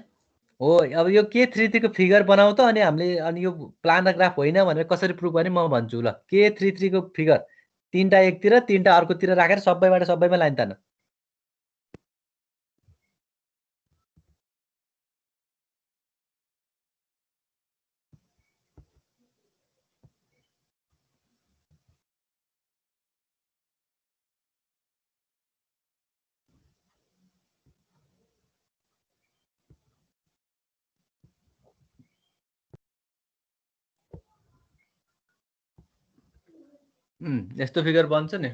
S1: हो अब यो K33 को फिगर बनाऊ त अनि हामीले अनि यो प्लानर ग्राफ होइन भनेर कसरी प्रुभ गर्ने म भन्छु ल K33 को फिगर तीनटा एकतिर तीनटा अर्कोतिर राखेर सबैबाट सबैमा लाइन तान यस्तो फिगर बन्छ नि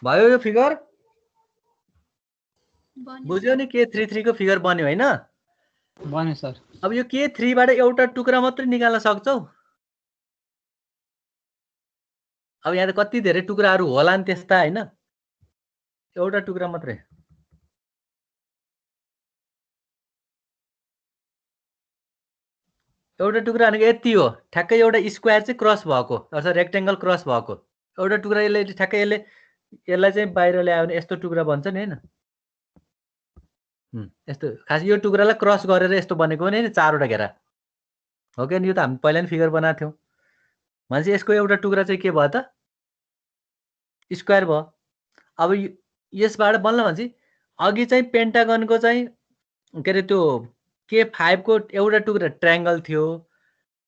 S1: भयो यो फिगर बुझ्यौ नि K33 को फिगर बन्यो हैन
S2: बन्यो सर
S1: अब यो K3 बाट एउटा टुक्रा मात्रै निकाल्न सक्छौ अब यहाँ त कति धेरै टुक्राहरू होला नि त्यस्ता हैन एउटा टुक्रा मात्रै एउटा टुक्रा भनेको यति हो ठ्याक्कै एउटा स्क्वायर चाहिँ क्रस भएको अर्थात् रेक्टेंगल क्रस भएको एउटा टुक्रा यसले ठ्याक्कै यसलाई चाहिँ बाहिर ल्यायो भने यस्तो टुक्रा बन्छ नि हैन यस्तो खास यो टुक्रालाई क्रस गरेर यस्तो बनेको पनि हैन चारवटा घेरा हो के नि यो त हामी पहिला नि फिगर बनाएको थियौं भनेपछि यसको एउटा टुक्रा चाहिँ के भयो त स्क्वायर भयो अब यसबाट बल्ल भन्छ अघि चाहिँ पेन्टागनको चाहिँ के रे त्यो K5 को एउटा टुक्रा ट्रायंगल थियो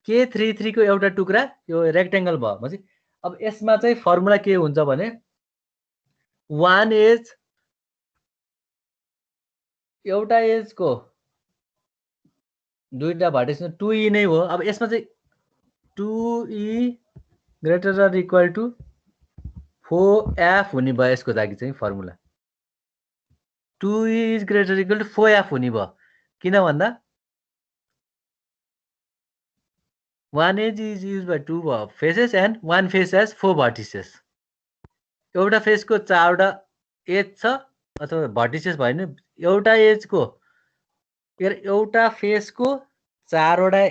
S1: K33 को एउटा टुक्रा यो रेक्टेंगल भयो भनेपछि अब यसमा चाहिँ फर्मुला के हुन्छ भने 1 एज एउटा एज को दुईटा भर्टेक्स 2e नै हो अब यसमा चाहिँ 2e greater or equal to 4f हुने भयो यसको लागि चाहिँ formula 2 is greater equal to 4f हुने भयो किन भन्दा 1 edge is used by 2 faces and 1 face edge 4 vertices एउटा फेसको 4वटा एज छ अथवा भर्टिसेस भयो भने एउटा एजको एउटा फेसको 4वटा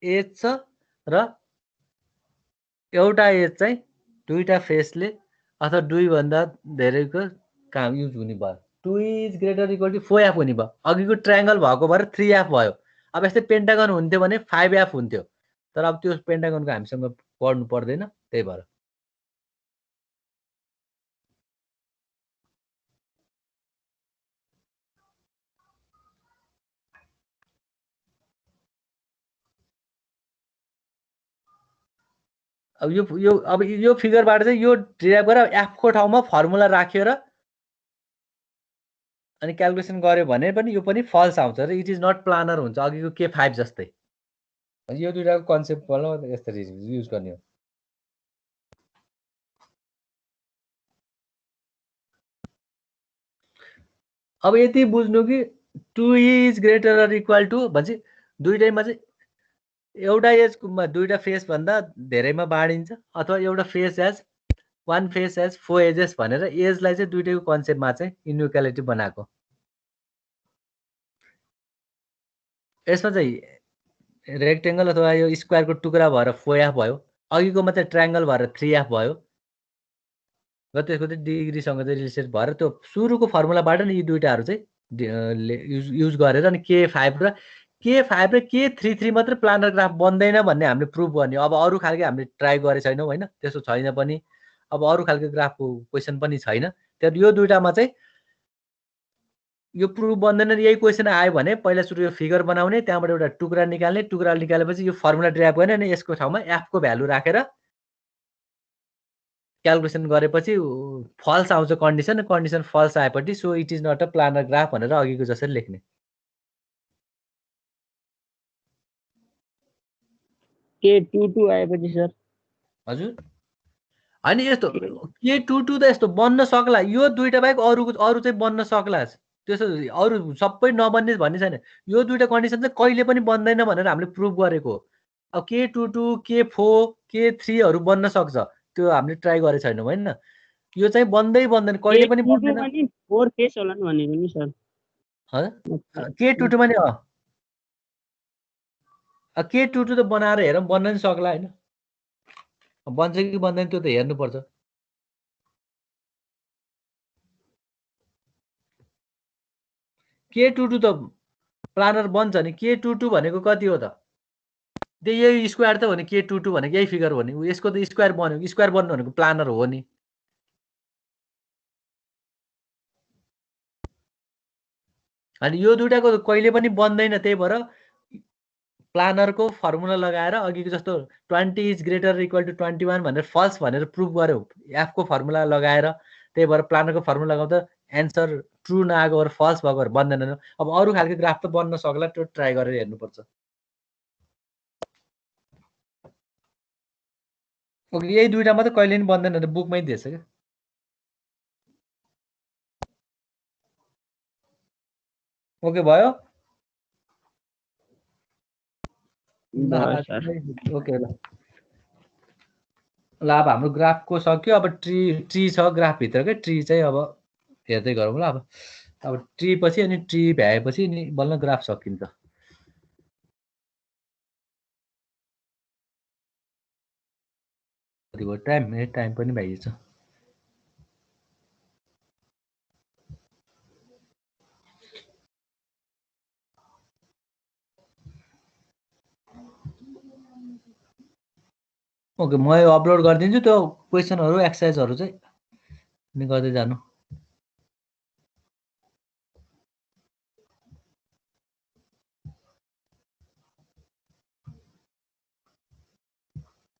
S1: एज छ र एउटा एज चाहिँ दुईटा फेसले अथवा 2 भन्दा धेरैको काम युज हुने भयो 2 is greater equal to 4f हुने भयो अघिको ट्रायङ्गल भएको भएर 3f भयो अब यस्तै पेन्टागन हुन्थ्यो भने 5f हुन्थ्यो तर अब त्यो पेन्टागनको हामीसँग पढ्नु पर्दैन त्यही भएर अब यो फिगरबाट चाहिँ यो डिराइभ गरेर f को ठाउँमा फर्मुला राखेर अनि क्याल्कुलेसन गर्यो भने पनि यो पनि फल्स आउँछ र इट इज नट प्लानर हुन्छ अघिको K5 जस्तै यो दुईटाको कन्सेप्ट वाला यसरी युज गर्ने हो अब यति बुझ्नु कि 2 is greater or equal to भन्छ दुईटैमा चाहिँ एउटा एजमा दुईटा फेस भन्दा धेरैमा बाँडिन्छ अथवा एउटा face edge 1 face edge 4 edges भनेर एजलाई चाहिँ दुईटैको कन्सेप्टमा चाहिँ इन्इक्वालिटी बनाएको यसमा चाहिँ रेक्टेङ्गल अथवा यो स्क्वायरको टुक्रा भएर 4f भयो अघिकोमा चाहिँ ट्रायङ्गल भएर 3f भयो र त्यसको चाहिँ डिग्रीसँग चाहिँ रिलेटेड भएर त्यो सुरुको फर्मुलाबाट नि यी दुईटाहरू चाहिँ युज गरेर अनि K5 र K33 मात्र प्लानर ग्राफ बन्दैन भन्ने हामीले प्रुभ गर्ने अब अरू खालको हामीले ट्राई गरे छैनौँ हैन त्यसो छैन पनि अब अरू खालको ग्राफको क्वेसन पनि छैन तर यो दुईटामा चाहिँ यो प्रुभ बन्दैन यही क्वेसन आयो भने पहिला सुरु यो फिगर बनाउने त्यहाँबाट एउटा टुक्रा निकालेपछि यो फर्मुला ड्राइभ गर्ने अनि यसको ठाउँमा f को भ्यालु राखेर क्याल्कुलेसन गरेपछि फल्स आउँछ कन्डिसन फल्स आएपछि so it is not a planar graph भनेर अघिको जसरी लेख्ने
S3: K22 आएपछि सर
S1: हजुर अनि यस्तो K22 त यस्तो बन्न सक्ला यो दुईटा बाहेक अरू चाहिँ बन्न सक्ला त्यसो अरू सबै नबन्ने भन्ने छैन यो दुईटा कन्डिसन चाहिँ कहिले पनि बन्दैन भनेर हामीले प्रुभ गरेको हो अब K22 K4 K3 हरू बन्न सक्छ त्यो हामीले ट्राई गरे छैनौँ हैन यो चाहिँ बन्दैन कहिले पनि बन्दैन
S3: 4 फेस होला नि भनेको नि सर
S1: K22 मा नि K22 त बनाएर हेरौँ बन्न नि सक्ला हैन बन्छ कि बन्दैन त्यो त हेर्नुपर्छ K22 त प्लानर बन्छ नि K22 भनेको कति हो त त्यही यही स्क्वायर त हो नि K22 भनेको यही फिगर हो नि यसको त स्क्वायर बन्यो स्क्वायर बन्नु भनेको प्लानर हो नि अनि यो दुईटाको कहिले पनि बन्दैन त्यही भएर प्लानरको फर्मुला लगाएर अघिको जस्तो 20 इज ग्रेटर इक्वल टु 21 भनेर फल्स भनेर प्रुभ गर्यो f को फर्मुला लगाएर त्यही भएर प्लानरको फर्मुला लगाउँदा एन्सर ट्रु नआएको भएर फल्स भएको भएर बन्दैन अब अरू खालको ग्राफ त बन्न सक्ला त्यो ट्राई गरेर हेर्नुपर्छ ओके यही दुईटामा त कहिले पनि बन्दैन भने बुकमै दिएछ क्या ओके भयो ओके ल अब हाम्रो ग्राफको सक्यो अब ट्री छ ग्राफ भित्र क्या ट्री चाहिँ अब हेर्दै गरौँ ल अब ट्री पछि अनि ट्री भ्याएपछि नि बल्ल ग्राफ सकिन्छ कति भयो टाइम पनि भइएछ ओके म यो अपलोड गरिदिन्छु त्यो क्वेसनहरू एक्सर्साइजहरू चाहिँ गर्दै जानु